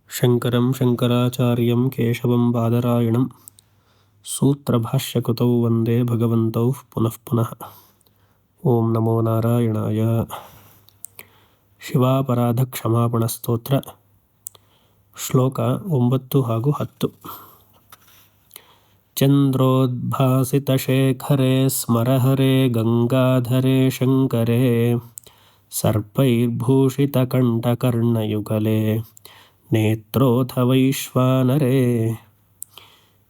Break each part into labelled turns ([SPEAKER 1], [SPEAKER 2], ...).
[SPEAKER 1] ಶಂಕರಂ ಶಂಕರಾಚಾರ್ಯಂ ಕೇಶವಂ ಬಾದರಾಯಣಂ ಸೂತ್ರಭಾಷ್ಯಕೃತೌ ವಂದೇ ಭಗವಂತೌ ಪುನಃ ಪುನಃ. ಓಂ ನಮೋ ನಾರಾಯಣಾಯ. ಶಿವಾಪರಾಧ ಕ್ಷಮಾಪಣ ಸ್ತೋತ್ರ ಶ್ಲೋಕ 9 ಹಾಗೂ 10. ಚಂದ್ರೋದ್ಭಾಸಿತಶೇಖರೆ ಸ್ಮರಹರೆ ಗಂಗಾಧರೆ ಶಂಕರೆ ಸರ್ಪೈರ್ಭೂಷಿತಕಂಠಕರ್ಣಯುಗಲೆ ನೇತ್ರೋಥ ವೈಶ್ವಾನರೇ.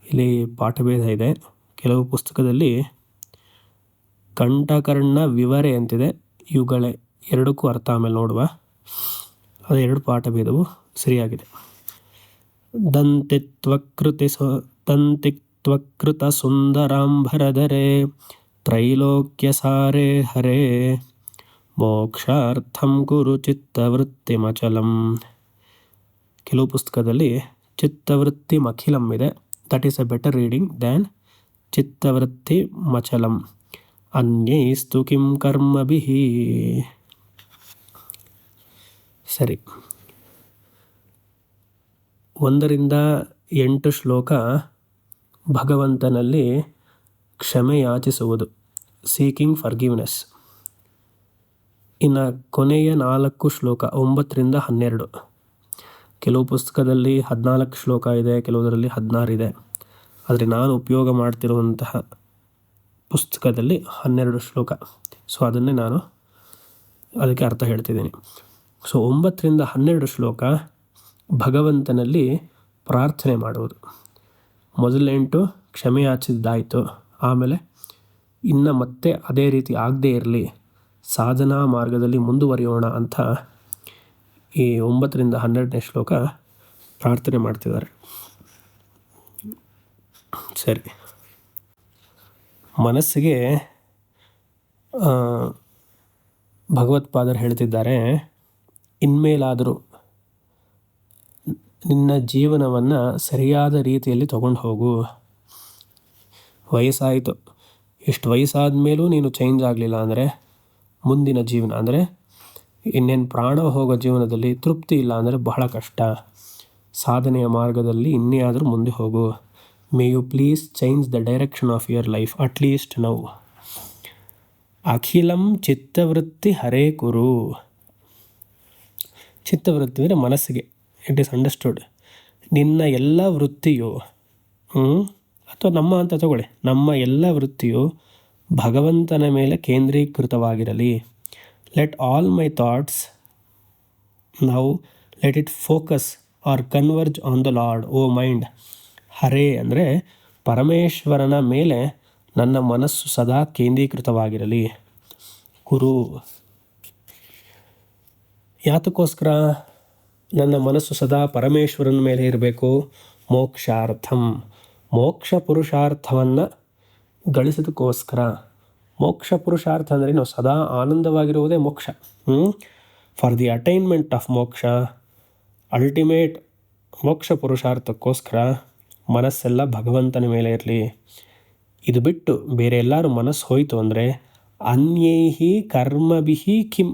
[SPEAKER 1] ಇಲ್ಲಿ ಪಾಠಭೇದ ಇದೆ. ಕೆಲವು ಪುಸ್ತಕದಲ್ಲಿ ಕಂಠಕರ್ಣ ವಿವರೆ ಅಂತಿದೆ, ಯುಗಳೆ ಎರಡಕ್ಕೂ ಅರ್ಥ ಆಮೇಲೆ ನೋಡುವ. ಅದು ಎರಡು ಪಾಠಭೇದವು ಸರಿಯಾಗಿದೆ. ದಂತಿತ್ವಕೃತ ಸುಂದರಾಂಬರಧರೆ ತ್ರೈಲೋಕ್ಯಸಾರೇ ಹರೇ ಮೋಕ್ಷಾರ್ಥಂ ಕುರು ಚಿತ್ತವೃತ್ತಿಮಚಲಂ. ಕೆಲವು ಪುಸ್ತಕದಲ್ಲಿ ಚಿತ್ತವೃತ್ತಿ ಮಖಿಲಂ ಇದೆ. That is a better reading than ಚಿತ್ತವೃತ್ತಿ ಮಚಲಂ. ಅನ್ಯೈಸ್ತು ಕಿಂ ಕರ್ಮಭಿಃ. ಸರಿ, 1-8 ಶ್ಲೋಕ ಭಗವಂತನಲ್ಲಿ ಕ್ಷಮೆ ಯಾಚಿಸುವುದು, ಸೀಕಿಂಗ್ ಫರ್ಗಿವ್ನೆಸ್. ಇನ್ನು ಕೊನೆಯ 4 ಶ್ಲೋಕ 9-12. ಕೆಲವು ಪುಸ್ತಕದಲ್ಲಿ 14 ಶ್ಲೋಕ ಇದೆ, ಕೆಲವುದರಲ್ಲಿ 16 ಇದೆ. ಆದರೆ ನಾನು ಉಪಯೋಗ ಮಾಡ್ತಿರುವಂತಹ ಪುಸ್ತಕದಲ್ಲಿ 12 ಶ್ಲೋಕ. ಸೊ ಅದನ್ನೇ ನಾನು ಅದಕ್ಕೆ ಅರ್ಥ ಹೇಳ್ತಿದ್ದೀನಿ. ಸೊ 9-12 ಶ್ಲೋಕ ಭಗವಂತನಲ್ಲಿ ಪ್ರಾರ್ಥನೆ ಮಾಡುವುದು. ಮೊದಲ 8 ಕ್ಷಮೆ ಯಾಚಿಸಿದ್ದಾಯಿತು. ಆಮೇಲೆ ಇನ್ನು ಮತ್ತೆ ಅದೇ ರೀತಿ ಆಗದೇ ಇರಲಿ, ಸಾಧನಾ ಮಾರ್ಗದಲ್ಲಿ ಮುಂದುವರಿಯೋಣ ಅಂತ ಈ 9-12 ಶ್ಲೋಕ ಪ್ರಾರ್ಥನೆ ಮಾಡ್ತಿದ್ದಾರೆ. ಸರಿ, ಮನಸ್ಸಿಗೆ ಭಗವತ್ಪಾದರು ಹೇಳ್ತಿದ್ದಾರೆ, ಇನ್ಮೇಲಾದರೂ ನಿನ್ನ ಜೀವನವನ್ನು ಸರಿಯಾದ ರೀತಿಯಲ್ಲಿ ತಗೊಂಡು ಹೋಗು. ವಯಸ್ಸಾಯಿತು, ಇಷ್ಟು ವಯಸ್ಸಾದ ಮೇಲೂ ನೀನು ಚೇಂಜ್ ಆಗಲಿಲ್ಲ ಅಂದರೆ ಮುಂದಿನ ಜೀವನ ಅಂದರೆ ಇನ್ನೇನು ಪ್ರಾಣ ಹೋಗೋ ಜೀವನದಲ್ಲಿ ತೃಪ್ತಿ ಇಲ್ಲ ಅಂದರೆ ಬಹಳ ಕಷ್ಟ. ಸಾಧನೆಯ ಮಾರ್ಗದಲ್ಲಿ ಇನ್ನೇ ಆದರೂ ಮುಂದೆ ಹೋಗು. May you please change the direction of your life at least now. ಅಖಿಲಂ ಚಿತ್ತವೃತ್ತಿ ಹರೇ ಕುರು. ಚಿತ್ತವೃತ್ತಿ ಅಂದರೆ ಮನಸ್ಸಿಗೆ, ಇಟ್ ಈಸ್ ಅಂಡರ್ಸ್ಟುಡ್. ನಿನ್ನ ಎಲ್ಲ ವೃತ್ತಿಯು ಅಥವಾ ನಮ್ಮ ಅಂತ ತಗೊಳ್ಳಿ, ನಮ್ಮ ಎಲ್ಲ ವೃತ್ತಿಯು ಭಗವಂತನ ಮೇಲೆ ಕೇಂದ್ರೀಕೃತವಾಗಿರಲಿ. Let all my thoughts now let it focus or converge on the Lord. Oh mind, ಹರೇ ಅಂದರೆ ಪರಮೇಶ್ವರನ ಮೇಲೆ ನನ್ನ ಮನಸ್ಸು ಸದಾ ಕೇಂದ್ರೀಕೃತವಾಗಿರಲಿ. ಕುರು, ಯಾತಕ್ಕೋಸ್ಕರ ನನ್ನ ಮನಸ್ಸು ಸದಾ ಪರಮೇಶ್ವರನ ಮೇಲೆ ಇರಬೇಕು? ಮೋಕ್ಷಾರ್ಥಂ, ಮೋಕ್ಷ ಪುರುಷಾರ್ಥವನ್ನು ಗಳಿಸೋದಕ್ಕೋಸ್ಕರ. ಮೋಕ್ಷ ಪುರುಷಾರ್ಥ ಅಂದರೆ ನಾವು ಸದಾ ಆನಂದವಾಗಿರುವುದೇ ಮೋಕ್ಷ. ಫಾರ್ ದಿ ಅಟೈನ್ಮೆಂಟ್ ಆಫ್ ಮೋಕ್ಷ, ಅಲ್ಟಿಮೇಟ್ ಮೋಕ್ಷ ಪುರುಷಾರ್ಥಕ್ಕೋಸ್ಕರ ಮನಸ್ಸೆಲ್ಲ ಭಗವಂತನ ಮೇಲೆ ಇರಲಿ. ಇದು ಬಿಟ್ಟು ಬೇರೆ ಎಲ್ಲರೂ ಮನಸ್ಸು ಹೋಯಿತು ಅಂದರೆ ಅನ್ಯೈಹಿ ಕರ್ಮಭಿಹಿ ಕಿಂ.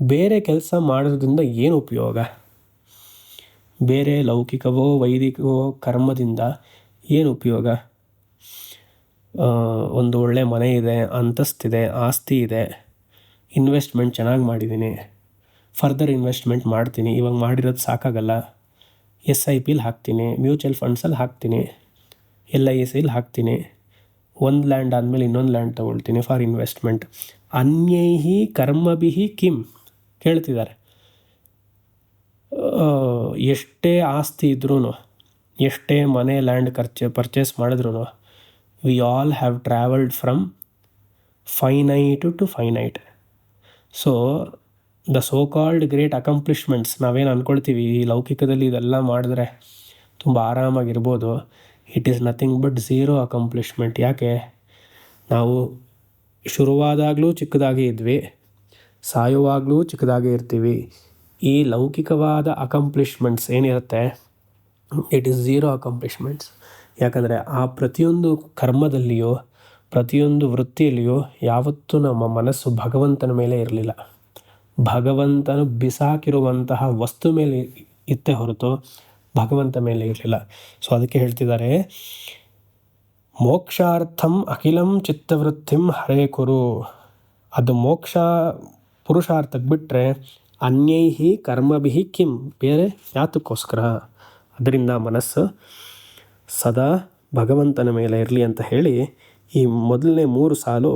[SPEAKER 1] ಬೇರೆ ಕೆಲಸ ಮಾಡೋದ್ರಿಂದ ಏನು ಉಪಯೋಗ? ಬೇರೆ ಲೌಕಿಕವೋ ವೈದಿಕವೋ ಕರ್ಮದಿಂದ ಏನು ಉಪಯೋಗ? ಒಂದು ಒಳ್ಳೆ ಮನೆ ಇದೆ, ಅಂತಸ್ತಿದೆ, ಆಸ್ತಿ ಇದೆ, ಇನ್ವೆಸ್ಟ್ಮೆಂಟ್ ಚೆನ್ನಾಗಿ ಮಾಡಿದ್ದೀನಿ, ಫರ್ದರ್ ಇನ್ವೆಸ್ಟ್ಮೆಂಟ್ ಮಾಡ್ತೀನಿ. ಇವಾಗ ಮಾಡಿರೋದು ಸಾಕಾಗಲ್ಲ, SIPಲಿ ಹಾಕ್ತೀನಿ, ಮ್ಯೂಚುವಲ್ ಫಂಡ್ಸಲ್ಲಿ ಹಾಕ್ತೀನಿ, LICಲಿ ಹಾಕ್ತೀನಿ, ಒಂದು ಲ್ಯಾಂಡ್ ಆದಮೇಲೆ ಇನ್ನೊಂದು ಲ್ಯಾಂಡ್ ತೊಗೊಳ್ತೀನಿ ಫಾರ್ ಇನ್ವೆಸ್ಟ್ಮೆಂಟ್. ಅನ್ಯೈಹಿ ಕರ್ಮಭಿಹಿ ಕಿಂ ಕೇಳ್ತಿದ್ದಾರೆ. ಎಷ್ಟೇ ಆಸ್ತಿ ಇದ್ರೂ, ಎಷ್ಟೇ ಮನೆ ಲ್ಯಾಂಡ್ ಪರ್ಚೇಸ್ ಮಾಡಿದ್ರು, we all have travelled from finite to finite. So the so called great accomplishments, ನಾವೇನು ಅಂದ್ಕೊಳ್ತೀವಿ ಈ ಲೌಕಿಕದಲ್ಲಿ ಇದೆಲ್ಲ ಮಾಡಿದ್ರೆ ತುಂಬ ಆರಾಮಾಗಿರ್ಬೋದು, it is nothing but zero accomplishment. ಯಾಕೆ? ನಾವು ಶುರುವಾದಾಗಲೂ ಚಿಕ್ಕದಾಗಿ ಇದ್ವಿ, ಸಾಯುವಾಗಲೂ ಚಿಕ್ಕದಾಗಿ ಇರ್ತೀವಿ. ಈ ಲೌಕಿಕವಾದ ಅಕಂಪ್ಲಿಷ್ಮೆಂಟ್ಸ್ ಏನಿರುತ್ತೆ, ಇಟ್ ಈಸ್ ಝೀರೋ ಅಕಂಪ್ಲಿಷ್ಮೆಂಟ್ಸ್. ಯಾಕಂದರೆ ಆ ಪ್ರತಿಯೊಂದು ಕರ್ಮದಲ್ಲಿಯೋ ಪ್ರತಿಯೊಂದು ವೃತ್ತಿಯಲ್ಲಿಯೋ ಯಾವತ್ತೂ ನಮ್ಮ ಮನಸ್ಸು ಭಗವಂತನ ಮೇಲೆ ಇರಲಿಲ್ಲ. ಭಗವಂತನು ಬಿಸಾಕಿರುವಂತಹ ವಸ್ತು ಮೇಲೆ ಇತ್ತೇ ಹೊರತು ಭಗವಂತ ಮೇಲೆ ಇರಲಿಲ್ಲ. ಸೊ ಅದಕ್ಕೆ ಹೇಳ್ತಿದ್ದಾರೆ, ಮೋಕ್ಷಾರ್ಥಂ ಅಖಿಲಂ ಚಿತ್ತವೃತ್ತಿಂ ಹರೇ ಕುರು. ಅದು ಮೋಕ್ಷ ಪುರುಷಾರ್ಥಕ್ಕೆ ಬಿಟ್ಟರೆ ಅನ್ಯೈಹಿ ಕರ್ಮಭಿಹಿ ಕಿಂ, ಬೇರೆ ಯಾತಕ್ಕೋಸ್ಕರ. ಅದರಿಂದ ಮನಸ್ಸು ಸದಾ ಭಗವಂತನ ಮೇಲೆ ಇರಲಿ ಅಂತ ಹೇಳಿ ಈ ಮೊದಲನೇ 3 ಸಾಲು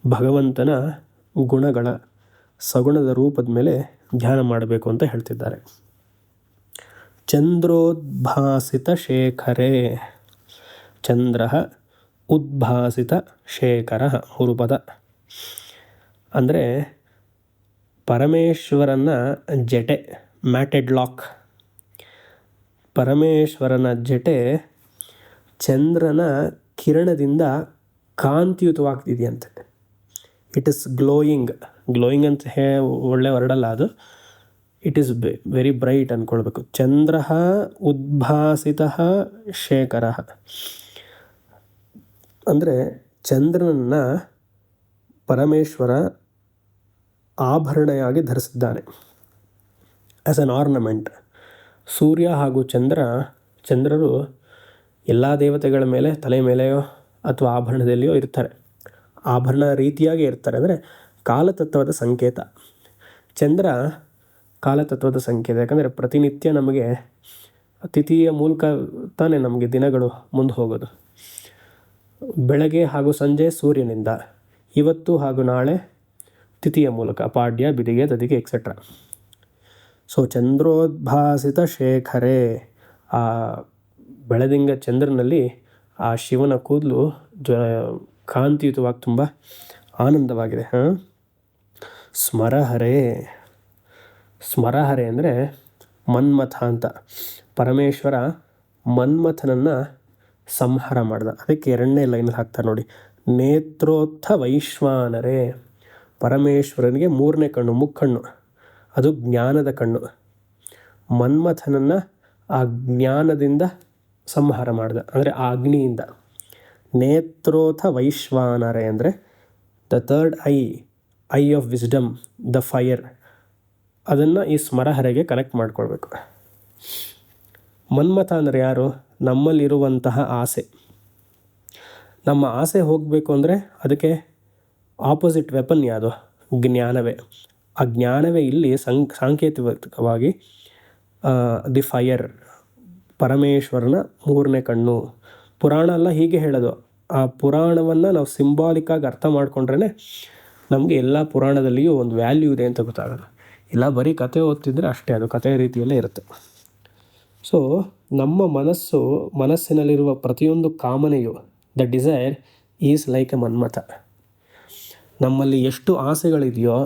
[SPEAKER 1] ಭಗವಂತನ ಗುಣಗಳ ಸಗುಣದ ರೂಪದ ಮೇಲೆ ಧ್ಯಾನ ಮಾಡಬೇಕು ಅಂತ ಹೇಳ್ತಿದ್ದಾರೆ. ಚಂದ್ರೋದ್ಭಾಸಿತ ಶೇಖರೇ, ಚಂದ್ರ ಉದ್ಭಾಸಿತ ಶೇಖರ 3 ಪದ. ಅಂದರೆ ಪರಮೇಶ್ವರನ ಜಟೆ, ಮ್ಯಾಟೆಡ್ ಲಾಕ್, ಪರಮೇಶ್ವರನ ಜಟೆ ಚಂದ್ರನ ಕಿರಣದಿಂದ ಕಾಂತಿಯುತವಾಗ್ತಿದೆಯಂತೆ. ಇಟ್ ಇಸ್ ಗ್ಲೋಯಿಂಗ್ ಅಂತ ಒಳ್ಳೆ ವರ್ಡಲ್ಲ ಅದು, ಇಟ್ ಈಸ್ ವೆರಿ ಬ್ರೈಟ್ ಅಂದ್ಕೊಳ್ಬೇಕು. ಚಂದ್ರ ಉದ್ಭಾಸಿತ ಶೇಖರ ಅಂದರೆ ಚಂದ್ರನನ್ನು ಪರಮೇಶ್ವರ ಆಭರಣವಾಗಿ ಧರಿಸಿದ್ದಾನೆ, ಆ್ಯಸ್ ಅನ್ ಆರ್ನಮೆಂಟ್. ಸೂರ್ಯ ಹಾಗೂ ಚಂದ್ರರು ಎಲ್ಲ ದೇವತೆಗಳ ಮೇಲೆ ತಲೆ ಮೇಲೆಯೋ ಅಥವಾ ಆಭರಣದಲ್ಲಿಯೋ ಇರ್ತಾರೆ, ಆಭರಣ ರೀತಿಯಾಗಿ ಇರ್ತಾರೆ. ಅಂದರೆ ಕಾಲತತ್ವದ ಸಂಕೇತ. ಚಂದ್ರ ಕಾಲತತ್ವದ ಸಂಕೇತ. ಯಾಕಂದರೆ ಪ್ರತಿನಿತ್ಯ ನಮಗೆ ತಿಥಿಯ ಮೂಲಕ ತಾನೇ ನಮಗೆ ದಿನಗಳು ಮುಂದೆ ಹೋಗೋದು. ಬೆಳಗ್ಗೆ ಹಾಗೂ ಸಂಜೆ ಸೂರ್ಯನಿಂದ, ಇವತ್ತು ಹಾಗೂ ನಾಳೆ ತಿಥಿಯ ಮೂಲಕ, ಪಾಡ್ಯ, ಬಿದಿಗೆ, ತದಿಗೆ ಎಕ್ಸೆಟ್ರಾ. ಸೊ ಚಂದ್ರೋದ್ಭಾಸಿತ ಶೇಖರೇ, ಆ ಬೆಳದಿಂಗ ಚಂದ್ರನಲ್ಲಿ ಆ ಶಿವನ ಕೂದಲು ಕಾಂತಿಯುತವಾಗಿ ತುಂಬ ಆನಂದವಾಗಿದೆ. ಸ್ಮರಹರೇ ಅಂದರೆ ಮನ್ಮಥ ಅಂತ. ಪರಮೇಶ್ವರ ಮನ್ಮಥನನ್ನು ಸಂಹಾರ ಮಾಡ್ದ. ಅದಕ್ಕೆ 2ನೇ ಲೈನಲ್ಲಿ ಹಾಕ್ತಾರೆ ನೋಡಿ, ನೇತ್ರೋತ್ಥ ವೈಶ್ವಾನರೇ. ಪರಮೇಶ್ವರನಿಗೆ 3ನೇ ಕಣ್ಣು, ಮುಕ್ಕಣ್ಣು, ಅದು ಜ್ಞಾನದ ಕಣ್ಣು. ಮನ್ಮಥನನ್ನು ಆ ಜ್ಞಾನದಿಂದ ಸಂಹಾರ ಮಾಡ್ದ, ಅಂದರೆ ಆ ಅಗ್ನಿಯಿಂದ. ನೇತ್ರೋಥ ವೈಶ್ವಾನರೇ ಅಂದರೆ the third I of wisdom, the fire. ಅದನ್ನು ಈ ಸ್ಮರಹರೆಗೆ ಕನೆಕ್ಟ್ ಮಾಡ್ಕೊಳ್ಬೇಕು. ಮನ್ಮಥ ಅಂದರೆ ಯಾರು? ನಮ್ಮಲ್ಲಿರುವಂತಹ ಆಸೆ. ನಮ್ಮ ಆಸೆ ಹೋಗಬೇಕು ಅಂದರೆ ಅದಕ್ಕೆ ಆಪೋಸಿಟ್ ವೆಪನ್ ಯಾವುದು? ಜ್ಞಾನವೇ. ಆ ಜ್ಞಾನವೇ ಇಲ್ಲಿ ಸಾಂಕೇತಿಕವಾಗಿ ದಿ ಫೈರ್, ಪರಮೇಶ್ವರನ 3ನೇ ಕಣ್ಣು. ಪುರಾಣ ಎಲ್ಲ ಹೀಗೆ ಹೇಳೋದು. ಆ ಪುರಾಣವನ್ನು ನಾವು ಸಿಂಬಾಲಿಕ್ಕಾಗಿ ಅರ್ಥ ಮಾಡ್ಕೊಂಡ್ರೇ ನಮಗೆ ಎಲ್ಲ ಪುರಾಣದಲ್ಲಿಯೂ ಒಂದು ವ್ಯಾಲ್ಯೂ ಇದೆ ಅಂತ ಗೊತ್ತಾಗೋದು. ಇಲ್ಲ ಬರೀ ಕತೆ ಓದ್ತಿದ್ರೆ ಅಷ್ಟೇ, ಅದು ಕಥೆ ರೀತಿಯಲ್ಲೇ ಇರುತ್ತೆ. ಸೊ ನಮ್ಮ ಮನಸ್ಸಿನಲ್ಲಿರುವ ಪ್ರತಿಯೊಂದು ಕಾಮನೆಯು, the desire is like a Manmatha. ನಮ್ಮಲ್ಲಿ ಎಷ್ಟು ಆಸೆಗಳಿದೆಯೋ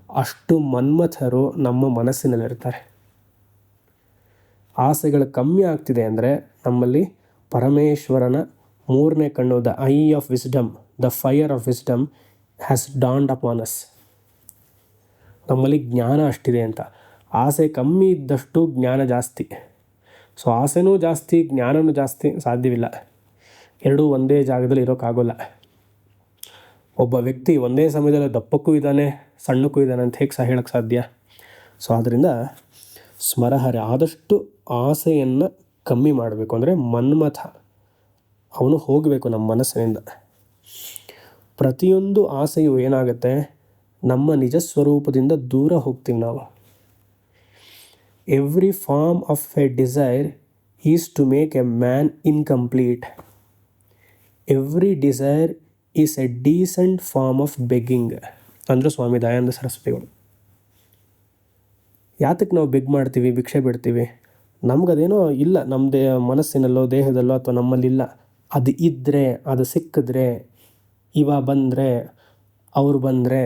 [SPEAKER 1] ಅಷ್ಟು ಮನ್ಮಥರು ನಮ್ಮ ಮನಸ್ಸಿನಲ್ಲಿರ್ತಾರೆ. ಆಸೆಗಳು ಕಮ್ಮಿ ಆಗ್ತಿದೆ ಅಂದರೆ ನಮ್ಮಲ್ಲಿ ಪರಮೇಶ್ವರನ 3ನೇ ಕಣ್ಣು, the eye of wisdom, the fire of wisdom has dawned upon us. ನಮ್ಮಲ್ಲಿ ಜ್ಞಾನ ಅಷ್ಟಿದೆ ಅಂತ. ಆಸೆ ಕಮ್ಮಿ ಇದ್ದಷ್ಟು ಜ್ಞಾನ ಜಾಸ್ತಿ. ಸೊ ಆಸೆನೂ ಜಾಸ್ತಿ, ಜ್ಞಾನವೂ ಜಾಸ್ತಿ ಸಾಧ್ಯವಿಲ್ಲ. ಎರಡೂ ಒಂದೇ ಜಾಗದಲ್ಲಿ ಇರೋಕ್ಕಾಗೋಲ್ಲ. ಒಬ್ಬ ವ್ಯಕ್ತಿ ಒಂದೇ ಸಮಯದಲ್ಲಿ ದಪ್ಪಕ್ಕೂ ಇದ್ದಾನೆ, ಸಣ್ಣಕ್ಕೂ ಇದ್ದಾನೆ ಅಂತ ಹೇಗೆ ಹೇಳೋಕ್ಕೆ ಸಾಧ್ಯ? ಸೊ ಆದ್ದರಿಂದ ಸ್ಮರಹರೆ, ಆದಷ್ಟು ಆಸೆಯನ್ನು ಕಮ್ಮಿ ಮಾಡಬೇಕು. ಅಂದರೆ ಮನ್ಮಥ ಅವನು ಹೋಗಬೇಕು ನಮ್ಮ ಮನಸ್ಸಿನಿಂದ. ಪ್ರತಿಯೊಂದು ಆಸೆಯು ಏನಾಗುತ್ತೆ, ನಮ್ಮ ನಿಜ ಸ್ವರೂಪದಿಂದ ದೂರ ಹೋಗ್ತೀವಿ ನಾವು. Every form of a desire is to make a man incomplete. Every desire is a decent form of begging ಅಂದರು ಸ್ವಾಮಿ ದಯಾನಂದ ಸರಸ್ವತಿಗಳು. ಯಾತಕ್ಕೆ ನಾವು ಬೆಗ್ ಮಾಡ್ತೀವಿ, ಭಿಕ್ಷೆ ಬಿಡ್ತೀವಿ? ನಮಗದೇನೋ ಇಲ್ಲ, ನಮ್ಮ ಮನಸ್ಸಿನಲ್ಲೋ ದೇಹದಲ್ಲೋ ಅಥವಾ ನಮ್ಮಲ್ಲಿಲ್ಲ. ಅದು ಇದ್ದರೆ, ಅದು ಸಿಕ್ಕಿದ್ರೆ, ಇವ ಬಂದರೆ, ಅವರು ಬಂದರೆ,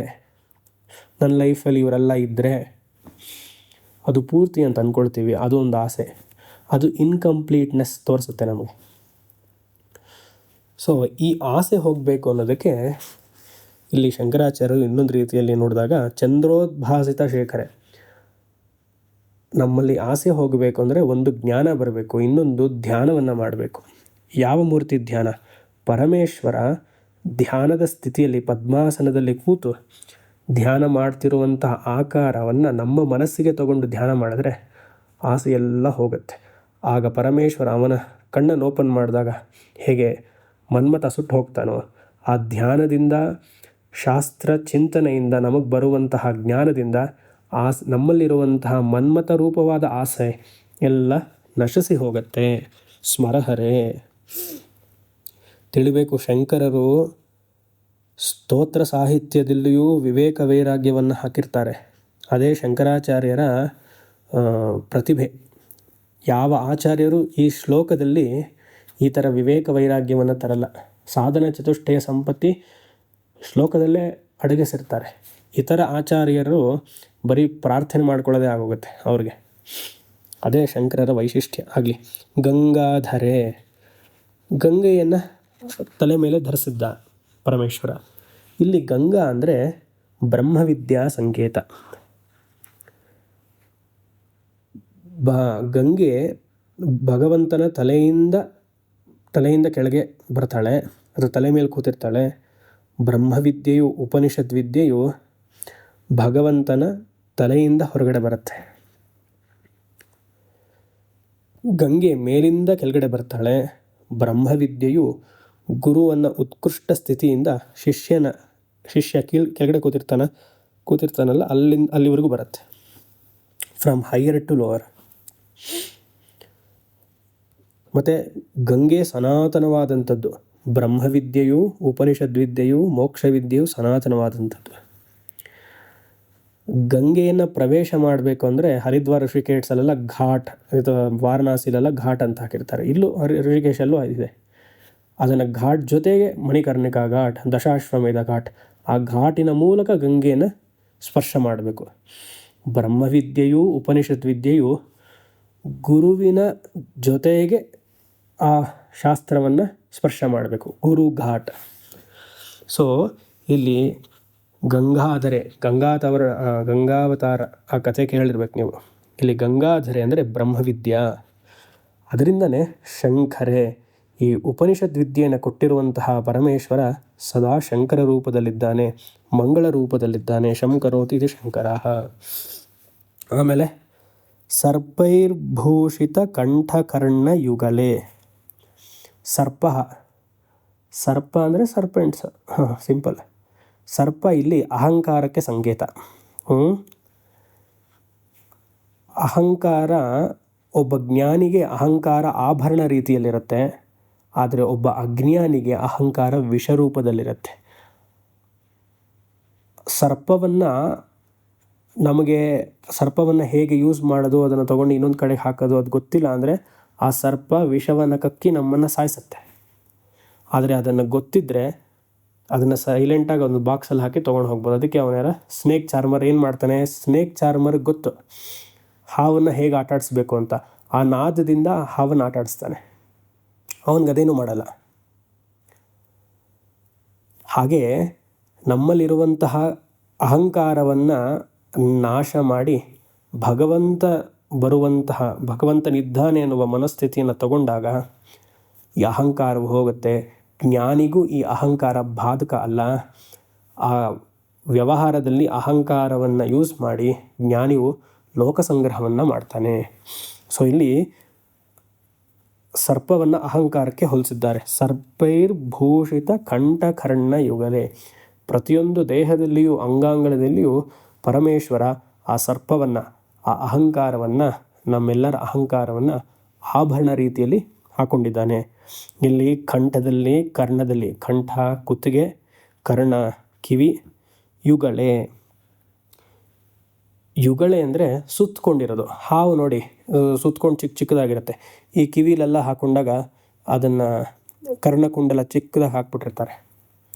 [SPEAKER 1] ನನ್ನ ಲೈಫಲ್ಲಿ ಇವರೆಲ್ಲ ಇದ್ದರೆ ಅದು ಪೂರ್ತಿ ಅಂತ ಅಂದ್ಕೊಳ್ತೀವಿ. ಅದು ಒಂದು ಆಸೆ. ಅದು ಇನ್ಕಂಪ್ಲೀಟ್ನೆಸ್ ತೋರಿಸುತ್ತೆ ನಮಗೆ. ಸೊ ಈ ಆಸೆ ಹೋಗಬೇಕು ಅನ್ನೋದಕ್ಕೆ ಇಲ್ಲಿ ಶಂಕರಾಚಾರ್ಯರು ಇನ್ನೊಂದು ರೀತಿಯಲ್ಲಿ ನೋಡಿದಾಗ ಚಂದ್ರೋದ್ಭಾಸಿತ ಶೇಖರೆ. ನಮ್ಮಲ್ಲಿ ಆಸೆ ಹೋಗಬೇಕು ಅಂದರೆ ಒಂದು ಜ್ಞಾನ ಬರಬೇಕು, ಇನ್ನೊಂದು ಧ್ಯಾನವನ್ನು ಮಾಡಬೇಕು. ಯಾವ ಮೂರ್ತಿ ಧ್ಯಾನ? ಪರಮೇಶ್ವರ ಧ್ಯಾನದ ಸ್ಥಿತಿಯಲ್ಲಿ ಪದ್ಮಾಸನದಲ್ಲಿ ಕೂತು ಧ್ಯಾನ ಮಾಡ್ತಿರುವಂತಹ ಆಕಾರವನ್ನು ನಮ್ಮ ಮನಸ್ಸಿಗೆ ತಗೊಂಡು ಧ್ಯಾನ ಮಾಡಿದ್ರೆ ಆಸೆ ಎಲ್ಲ ಹೋಗುತ್ತೆ. ಆಗ ಪರಮೇಶ್ವರ ಅವನ ಕಣ್ಣನ್ನು ಓಪನ್ ಮಾಡಿದಾಗ ಹೇಗೆ ಮನ್ಮಥ ಸುಟ್ಟು ಹೋಗ್ತಾನೋ, ಆ ಧ್ಯಾನದಿಂದ, ಶಾಸ್ತ್ರ ಚಿಂತನೆಯಿಂದ ನಮಗೆ ಬರುವಂತಹ ಜ್ಞಾನದಿಂದ ನಮ್ಮಲ್ಲಿರುವಂತಹ ಮನ್ಮಥ ರೂಪವಾದ ಆಸೆ ಎಲ್ಲ ನಶಿಸಿ ಹೋಗುತ್ತೆ. ಸ್ಮರಹರೆ. ತಿಳಿಬೇಕು, ಶಂಕರರು ಸ್ತೋತ್ರ ಸಾಹಿತ್ಯದಲ್ಲಿಯೂ ವಿವೇಕ ವೈರಾಗ್ಯವನ್ನು ಹಾಕಿರ್ತಾರೆ. ಅದೇ ಶಂಕರಾಚಾರ್ಯರ ಪ್ರತಿಭೆ. ಯಾವ ಆಚಾರ್ಯರು ಈ ಶ್ಲೋಕದಲ್ಲಿ ಈ ಥರ ವಿವೇಕ ವೈರಾಗ್ಯವನ್ನು ತರಲ್ಲ. ಸಾಧನ ಚತುಷ್ಟಯ ಸಂಪತ್ತಿ ಶ್ಲೋಕದಲ್ಲೇ ಅಡಗಿಸಿರ್ತಾರೆ. ಇತರ ಆಚಾರ್ಯರು ಬರೀ ಪ್ರಾರ್ಥನೆ ಮಾಡ್ಕೊಳ್ಳೋದೇ ಆಗೋಗುತ್ತೆ ಅವ್ರಿಗೆ. ಅದೇ ಶಂಕರರ ವೈಶಿಷ್ಟ್ಯ. ಆಗಲಿ. ಗಂಗಾಧರೆ. ಗಂಗೆಯನ್ನು ತಲೆ ಮೇಲೆ ಧರಿಸಿದ್ದ ಪರಮೇಶ್ವರ. ಇಲ್ಲಿ ಗಂಗಾ ಅಂದರೆ ಬ್ರಹ್ಮವಿದ್ಯಾ ಸಂಕೇತ. ಗಂಗೆ ಭಗವಂತನ ತಲೆಯಿಂದ ಕೆಳಗೆ ಬರ್ತಾಳೆ, ಅದು ತಲೆ ಮೇಲೆ ಕೂತಿರ್ತಾಳೆ. ಬ್ರಹ್ಮವಿದ್ಯೆಯು, ಉಪನಿಷತ್ ವಿದ್ಯೆಯು ಭಗವಂತನ ತಲೆಯಿಂದ ಹೊರಗಡೆ ಬರುತ್ತೆ. ಗಂಗೆ ಮೇಲಿಂದ ಕೆಳಗಡೆ ಬರ್ತಾಳೆ. ಬ್ರಹ್ಮವಿದ್ಯೆಯು ಗುರುವನ್ನು ಉತ್ಕೃಷ್ಟ ಸ್ಥಿತಿಯಿಂದ ಶಿಷ್ಯ ಕೆಳಗಡೆ ಕೂತಿರ್ತಾನಲ್ಲ ಅಲ್ಲಿವರೆಗೂ ಬರುತ್ತೆ. From higher to lower. ಮತ್ತು ಗಂಗೆ ಸನಾತನವಾದಂಥದ್ದು. ಬ್ರಹ್ಮವಿದ್ಯೆಯು, ಉಪನಿಷದ್ವಿದ್ಯೆಯು, ಮೋಕ್ಷವಿದ್ಯೆಯು ಸನಾತನವಾದಂಥದ್ದು. ಗಂಗೆಯನ್ನು ಪ್ರವೇಶ ಮಾಡಬೇಕು ಅಂದರೆ ಹರಿದ್ವಾರ ಋಷಿಕೇಶಲ್ಲೆಲ್ಲ ಘಾಟ್, ಇದು ವಾರಣಾಸಿಲೆಲ್ಲ ಘಾಟ್ ಅಂತ ಹಾಕಿರ್ತಾರೆ. ಇಲ್ಲೂ ಋಷಿಕೇಶಲ್ಲೂ ಇದೆ. ಅದನ್ನು ಘಾಟ್ ಜೊತೆಗೆ ಮಣಿಕರ್ಣಿಕಾ ಘಾಟ್, ದಶಾಶ್ವಮೇಧ ಘಾಟ್, ಆ ಘಾಟಿನ ಮೂಲಕ ಗಂಗೆಯನ್ನು ಸ್ಪರ್ಶ ಮಾಡಬೇಕು. ಬ್ರಹ್ಮವಿದ್ಯೆಯು, ಉಪನಿಷತ್ ವಿದ್ಯೆಯು ಗುರುವಿನ ಜೊತೆಗೆ ಆ ಶಾಸ್ತ್ರವನ್ನು ಸ್ಪರ್ಶ ಮಾಡಬೇಕು. ಗುರು ಘಾಟ್. ಸೊ ಇಲ್ಲಿ ಗಂಗಾವತಾರ ಆ ಕಥೆ ಕೇಳಿರ್ಬೇಕು ನೀವು. ಇಲ್ಲಿ ಗಂಗಾಧರೆ ಅಂದರೆ ಬ್ರಹ್ಮವಿದ್ಯಾ. ಅದರಿಂದನೇ ಶಂಕರೆ. ಈ ಉಪನಿಷದ್ ವಿದ್ಯೆಯನ್ನು ಕೊಟ್ಟಿರುವಂತಹ ಪರಮೇಶ್ವರ ಸದಾ ಶಂಕರ ರೂಪದಲ್ಲಿದ್ದಾನೆ, ಮಂಗಳ ರೂಪದಲ್ಲಿದ್ದಾನೆ. ಶಂಕರೋತಿ ಇದು ಶಂಕರ. ಆಮೇಲೆ ಸರ್ಪೈರ್ಭೂಷಿತ ಕಂಠಕರ್ಣ ಯುಗಲೆ. ಸರ್ಪ ಅಂದರೆ ಸರ್ಪೆಂಟ್ಸ್. ಸಿಂಪಲ್. ಸರ್ಪ ಇಲ್ಲಿ ಅಹಂಕಾರಕ್ಕೆ ಸಂಕೇತ. ಅಹಂಕಾರ, ಒಬ್ಬ ಜ್ಞಾನಿಗೆ ಅಹಂಕಾರ ಆಭರಣ ರೀತಿಯಲ್ಲಿರುತ್ತೆ, ಆದರೆ ಒಬ್ಬ ಅಜ್ಞಾನಿಗೆ ಅಹಂಕಾರ ವಿಷರೂಪದಲ್ಲಿರುತ್ತೆ. ಸರ್ಪವನ್ನು ಹೇಗೆ ಯೂಸ್ ಮಾಡೋದು, ಅದನ್ನು ತೊಗೊಂಡು ಇನ್ನೊಂದು ಕಡೆಗೆ ಹಾಕೋದು ಅದು ಗೊತ್ತಿಲ್ಲ ಅಂದರೆ ಆ ಸರ್ಪ ವಿಷವನ್ನು ಕಕ್ಕಿ ನಮ್ಮನ್ನು ಸಾಯಿಸುತ್ತೆ. ಆದರೆ ಅದನ್ನು ಗೊತ್ತಿದ್ದರೆ ಅದನ್ನು ಸೈಲೆಂಟಾಗಿ ಒಂದು ಬಾಕ್ಸಲ್ಲಿ ಹಾಕಿ ತೊಗೊಂಡು ಹೋಗ್ಬೋದು. ಅದಕ್ಕೆ ಅವನ ಸ್ನೇಕ್ ಚಾರ್ಮರ್ ಏನು ಮಾಡ್ತಾನೆ, ಸ್ನೇಕ್ ಚಾರ್ಮರ್ಗೆ ಗೊತ್ತು ಹಾವನ್ನು ಹೇಗೆ ಆಟಾಡಿಸ್ಬೇಕು ಅಂತ. ಆ ನಾದದಿಂದ ಹಾವನ್ನು ಆಟಾಡಿಸ್ತಾನೆ, ಅವನಿಗದೇನೂ ಮಾಡಲ್ಲ. ಹಾಗೆ ನಮ್ಮಲ್ಲಿರುವಂತಹ ಅಹಂಕಾರವನ್ನು ನಾಶ ಮಾಡಿ ಭಗವಂತನಿದ್ದಾನೆ ಎನ್ನುವ ಮನಸ್ಥಿತಿಯನ್ನು ತಗೊಂಡಾಗ ಈ ಅಹಂಕಾರವು ಹೋಗುತ್ತೆ. ಜ್ಞಾನಿಗೂ ಈ ಅಹಂಕಾರ ಬಾಧಕ ಅಲ್ಲ. ಆ ವ್ಯವಹಾರದಲ್ಲಿ ಅಹಂಕಾರವನ್ನು ಯೂಸ್ ಮಾಡಿ ಜ್ಞಾನಿಯು ಲೋಕಸಂಗ್ರಹವನ್ನು ಮಾಡ್ತಾನೆ. ಸೊ ಇಲ್ಲಿ ಸರ್ಪವನ್ನು ಅಹಂಕಾರಕ್ಕೆ ಹೋಲಿಸಿದ್ದಾರೆ. ಸರ್ಪೈರ್ಭೂಷಿತ ಕಂಠಕರ್ಣ ಯುಗಲೆ. ಪ್ರತಿಯೊಂದು ದೇಹದಲ್ಲಿಯೂ ಅಂಗಾಂಗದಲ್ಲಿಯೂ ಪರಮೇಶ್ವರ ಆ ಸರ್ಪವನ್ನು, ಆ ಅಹಂಕಾರವನ್ನು, ನಮ್ಮೆಲ್ಲರ ಅಹಂಕಾರವನ್ನು ಆಭರಣ ರೀತಿಯಲ್ಲಿ ಹಾಕ್ಕೊಂಡಿದ್ದಾನೆ. ಇಲ್ಲಿ ಕಂಠದಲ್ಲಿ, ಕರ್ಣದಲ್ಲಿ, ಕಂಠ ಕುತ್ತಿಗೆ, ಕರ್ಣ ಕಿವಿ, ಯುಗಳೆ. ಯುಗಳೆ ಅಂದರೆ ಸುತ್ತಕೊಂಡಿರೋದು. ಹಾವು ನೋಡಿ ಸುತ್ತಕೊಂಡು ಚಿಕ್ಕದಾಗಿರುತ್ತೆ. ಈ ಕಿವಿಲೆಲ್ಲ ಹಾಕೊಂಡಾಗ ಅದನ್ನು ಕರ್ಣಕುಂಡಲ ಚಿಕ್ಕದಾಗಿ ಹಾಕ್ಬಿಟ್ಟಿರ್ತಾರೆ.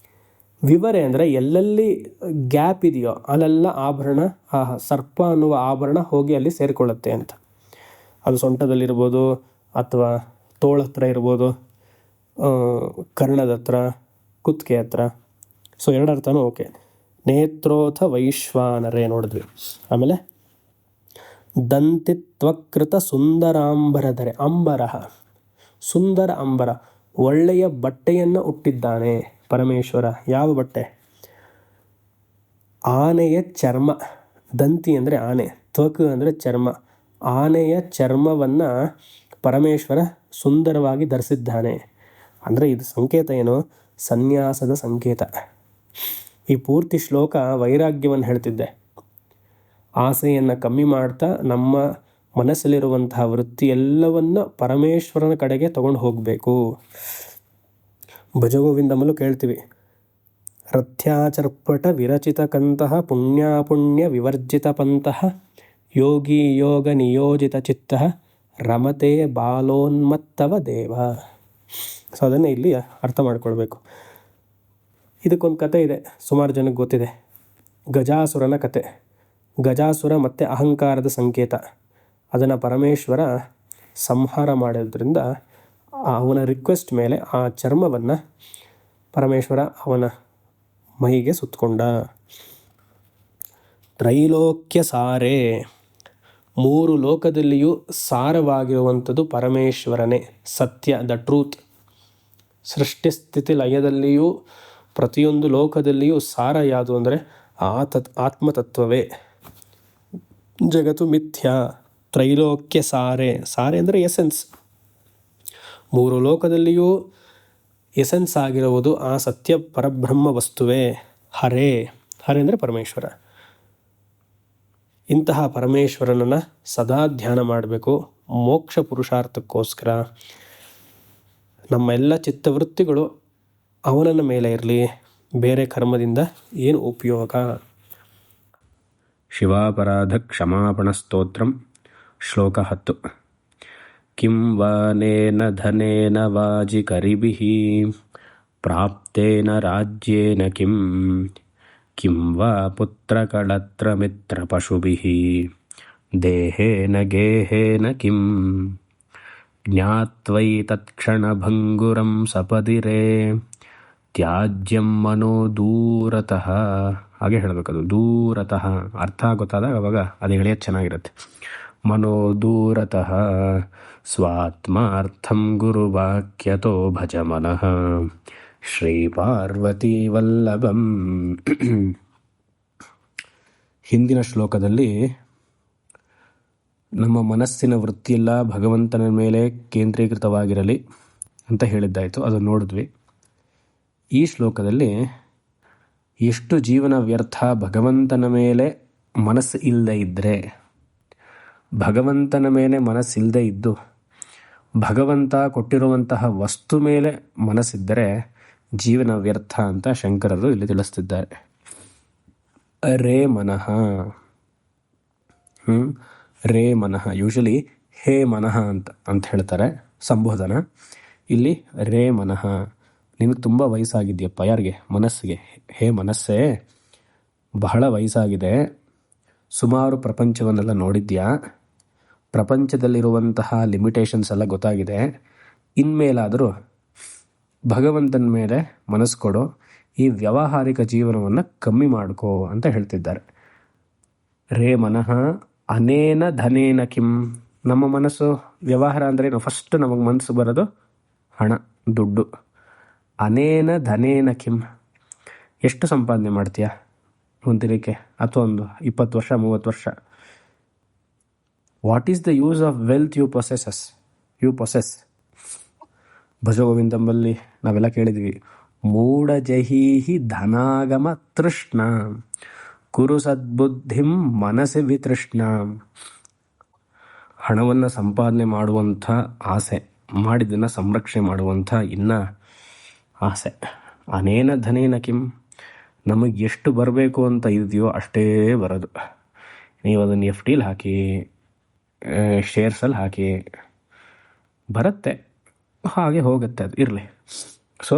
[SPEAKER 1] ವಿವರೆ ಅಂದರೆ ಎಲ್ಲೆಲ್ಲಿ ಗ್ಯಾಪ್ ಇದೆಯೋ ಅಲ್ಲೆಲ್ಲ ಆಭರಣ, ಆ ಸರ್ಪ ಅನ್ನುವ ಆಭರಣ ಹೋಗಿ ಅಲ್ಲಿ ಸೇರಿಕೊಳ್ಳುತ್ತೆ ಅಂತ. ಅದು ಸೊಂಟದಲ್ಲಿರ್ಬೋದು, ಅಥವಾ ತೋಳ ಹತ್ರ ಇರ್ಬೋದು, ಕರ್ಣದ ಹತ್ರ, ಕುತ್ತಿಗೆ ಹತ್ರ. So ಎರಡರ್ಥನೂ okay. ನೇತ್ರೋಥ ವೈಶ್ವಾನರೇ ನೋಡಿದ್ವಿ. ಆಮೇಲೆ ದಂತಿತ್ವಕೃತ ಸುಂದರಾಂಬರಧರೆ. ಅಂಬರಃ, ಸುಂದರ ಅಂಬರ, ಒಳ್ಳೆಯ ಬಟ್ಟೆಯನ್ನು ಉಟ್ಟಿದ್ದಾನೆ ಪರಮೇಶ್ವರ. ಯಾವ ಬಟ್ಟೆ? ಆನೆಯ ಚರ್ಮ. ದಂತಿ ಅಂದರೆ ಆನೆ, ತ್ವಕ್ ಅಂದರೆ ಚರ್ಮ, ಆನೆಯ ಚರ್ಮವನ್ನು ಪರಮೇಶ್ವರ ಸುಂದರವಾಗಿ ಧರಿಸಿದ್ದಾನೆ. ಅಂದರೆ ಇದು ಸಂಕೇತ ಏನು? ಸನ್ಯಾಸದ ಸಂಕೇತ. ಈ ಪೂರ್ತಿ ಶ್ಲೋಕ ವೈರಾಗ್ಯವನ್ನು ಹೇಳ್ತಿದ್ದೆ. ಆಸೆಯನ್ನು ಕಮ್ಮಿ ಮಾಡ್ತಾ ನಮ್ಮ ಮನಸ್ಸಲ್ಲಿರುವಂತಹ ವೃತ್ತಿ ಎಲ್ಲವನ್ನು ಪರಮೇಶ್ವರನ ಕಡೆಗೆ ತಗೊಂಡು ಹೋಗಬೇಕು. ಭಜಗೋವಿಂದಮಲ್ಲೂ ಕೇಳ್ತೀವಿ, ರಥ್ಯಾಚರ್ಪಟ ವಿರಚಿತಕಂತಹ ಪುಣ್ಯಾಪುಣ್ಯ ವಿವರ್ಜಿತ ಪಂತಹ ಯೋಗಿ ಯೋಗ ನಿಯೋಜಿತ ಚಿತ್ತ ರಮತೆ ಬಾಲೋನ್ಮತ್ತವ ದೇವ. ಸೊ ಅದನ್ನೇ ಇಲ್ಲಿ ಅರ್ಥ ಮಾಡ್ಕೊಳ್ಬೇಕು. ಇದಕ್ಕೊಂದು ಕತೆ ಇದೆ, ಸುಮಾರು ಜನಕ್ಕೆ ಗೊತ್ತಿದೆ. ಗಜಾಸುರನ ಕತೆ. ಗಜಾಸುರ ಮತ್ತು ಅಹಂಕಾರದ ಸಂಕೇತ. ಅದನ್ನು ಪರಮೇಶ್ವರ ಸಂಹಾರ ಮಾಡೋದ್ರಿಂದ ಅವನ ರಿಕ್ವೆಸ್ಟ್ ಮೇಲೆ ಆ ಚರ್ಮವನ್ನು ಪರಮೇಶ್ವರ ಅವನ ಮೈಗೆ ಸುತ್ತಕೊಂಡ. ತ್ರೈಲೋಕ್ಯ ಸಾರೇ, 3 ಲೋಕದಲ್ಲಿಯೂ ಸಾರವಾಗಿರುವಂಥದ್ದು ಪರಮೇಶ್ವರನೇ, ಸತ್ಯ, ದ ಟ್ರೂತ್. ಸೃಷ್ಟಿಸ್ಥಿತಿ ಲಯದಲ್ಲಿಯೂ ಪ್ರತಿಯೊಂದು ಲೋಕದಲ್ಲಿಯೂ ಸಾರ ಯಾವುದು ಅಂದರೆ ಆತ್ಮತತ್ವವೇ. ಜಗತ್ತು ಮಿಥ್ಯ. ತ್ರೈಲೋಕ್ಯ ಸಾರೆ, ಸಾರೆ ಅಂದರೆ ಎಸೆನ್ಸ್. 3 ಲೋಕದಲ್ಲಿಯೂ ಎಸೆನ್ಸ್ ಆಗಿರುವುದು ಆ ಸತ್ಯ ಪರಬ್ರಹ್ಮ ವಸ್ತುವೇ. ಹರೇ, ಹರೇ ಅಂದರೆ ಪರಮೇಶ್ವರ. ಇಂತಹ ಪರಮೇಶ್ವರನನ್ನು ಸದಾ ಧ್ಯಾನ ಮಾಡಬೇಕು. ಮೋಕ್ಷ ಪುರುಷಾರ್ಥಕ್ಕೋಸ್ಕರ ನಮ್ಮ ಎಲ್ಲ ಚಿತ್ತವೃತ್ತಿಗಳು ಅವನನ್ನ ಮೇಲೆ ಇರಲಿ. ಬೇರೆ ಕರ್ಮದಿಂದ ಏನು ಉಪಯೋಗ?
[SPEAKER 2] ಶಿವಾಪರಾಧ ಕ್ಷಮಾಪಣ ಸ್ತೋತ್ರಂ. ಶ್ಲೋಕ 10. ಕಿಂ ವಾನೇನ ಧನೇನ ವಾಜಿಕರಿಭಿಃ ಪ್ರಾಪ್ತೇನ ರಾಜ್ಯೇನ ಕಿಂ ಕಿಂ ವಾ ಪುತ್ರಕಳತ್ರಮಿತ್ರಪಶುಭಿಃ ದೇಹೇನ ಗೇಹೇನ ಕಿಂ ಜ್ಞಾತ್ವೈತತ್ಕ್ಷಣಭಂಗುರಂ ಸಪದಿರೇ ತ್ಯಾಜ್ಯಂ ಮನೋ ದೂರತಃ. ಹಾಗೆ ಹೇಳಬೇಕದು, ದೂರತಃ. ಅರ್ಥ ಗೊತ್ತಾದಾಗ ಅವಾಗ ಅದು ಎಳೆಯೋದು ಚೆನ್ನಾಗಿರುತ್ತೆ. ಮನೋ ದೂರತಃ ಸ್ವಾತ್ಮಾರ್ಥಂ ಗುರುವಾಕ್ಯತೋ ಭಜ ಮನಃ ಶ್ರೀ ಪಾರ್ವತಿ ವಲ್ಲಭಂ. ಹಿಂದಿನ ಶ್ಲೋಕದಲ್ಲಿ ನಮ್ಮ ಮನಸ್ಸಿನ ವೃತ್ತಿಯೆಲ್ಲ ಭಗವಂತನ ಮೇಲೆ ಕೇಂದ್ರೀಕೃತವಾಗಿರಲಿ ಅಂತ ಹೇಳಿದ್ದಾಯಿತು, ಅದನ್ನು ನೋಡಿದ್ವಿ. ಈ ಶ್ಲೋಕದಲ್ಲಿ ಎಷ್ಟು ಜೀವನ ವ್ಯರ್ಥ ಭಗವಂತನ ಮೇಲೆ ಮನಸ್ಸು ಇಲ್ಲದೆ ಇದ್ದರೆ, ಭಗವಂತನ ಮೇಲೆ ಮನಸ್ಸಿಲ್ಲದೆ ಇದ್ದು ಭಗವಂತ ಕೊಟ್ಟಿರುವಂತಹ ವಸ್ತು ಮೇಲೆ ಮನಸ್ಸಿದ್ದರೆ ಜೀವನ ವ್ಯರ್ಥ ಅಂತ ಶಂಕರರು ಇಲ್ಲಿ ತಿಳಿಸ್ತಿದ್ದಾರೆ. ರೇ ಮನಃ, ರೇ ಮನಃ. ಯೂಶಲಿ ಹೇ ಮನಃ ಅಂತ ಹೇಳ್ತಾರೆ ಸಂಬೋಧನ. ಇಲ್ಲಿ ರೇ ಮನಃ. ನಿನಗೆ ತುಂಬ ವಯಸ್ಸಾಗಿದೆಯಪ್ಪ. ಯಾರಿಗೆ? ಮನಸ್ಸಿಗೆ. ಹೇ ಮನಸ್ಸೇ, ಬಹಳ ವಯಸ್ಸಾಗಿದೆ, ಸುಮಾರು ಪ್ರಪಂಚವನ್ನೆಲ್ಲ ನೋಡಿದ್ಯಾ, ಪ್ರಪಂಚದಲ್ಲಿರುವಂತಹ ಲಿಮಿಟೇಷನ್ಸ್ ಎಲ್ಲ ಗೊತ್ತಾಗಿದೆ. ಇನ್ಮೇಲಾದರೂ ಭಗವಂತನ ಮೇಲೆ ಮನಸ್ಸು ಕೊಡು, ಈ ವ್ಯಾವಹಾರಿಕ ಜೀವನವನ್ನು ಕಮ್ಮಿ ಮಾಡ್ಕೋ ಅಂತ ಹೇಳ್ತಿದ್ದಾರೆ. ರೇ ಮನಃ ಅನೇನ ಧನೇನ ಕಿಂ. ನಮ್ಮ ಮನಸ್ಸು ವ್ಯವಹಾರ ಅಂದರೆ ಫಸ್ಟ್ ನಮಗೆ ಮನಸ್ಸು ಬರೋದು ಹಣ, ದುಡ್ಡು. ಅನೇನ ಧನೇನ ಕಿಂ. ಎಷ್ಟು ಸಂಪಾದನೆ ಮಾಡ್ತೀಯ ಒಂದು ದಿನಕ್ಕೆ, ಅಥವಾ ಒಂದು 20 ವರ್ಷ 30 ವರ್ಷ? What is the use of wealth you possess? ಭಜಗೋವಿಂದಂಬಲ್ಲಿ ನಾವೆಲ್ಲ ಕೇಳಿದ್ವಿ, ಮೂಢ ಜಹೀಹಿ ಧನಾಗಮ ತೃಷ್ಣ ಕುರು ಸದ್ಬುದ್ಧಿಂ ಮನಸ್ಸಿ ವಿತೃಷ್ಣ. ಹಣವನ್ನು ಸಂಪಾದನೆ ಮಾಡುವಂಥ ಆಸೆ, ಮಾಡಿದ್ದನ್ನು ಸಂರಕ್ಷಣೆ ಮಾಡುವಂಥ ಇನ್ನ ಆಸೆ. ಅನೇನ ಧನೇನ ಕಿಂ. ನಮಗೆ ಎಷ್ಟು ಬರಬೇಕು ಅಂತ ಇದೆಯೋ ಅಷ್ಟೇ ಬರೋದು. ನೀವು ಅದನ್ನು FDಲಿ ಹಾಕಿ, ಶೇರ್ಸಲ್ಲಿ ಹಾಕಿ, ಬರುತ್ತೆ, ಹಾಗೆ ಹೋಗುತ್ತೆ, ಅದು ಇರಲಿ. ಸೊ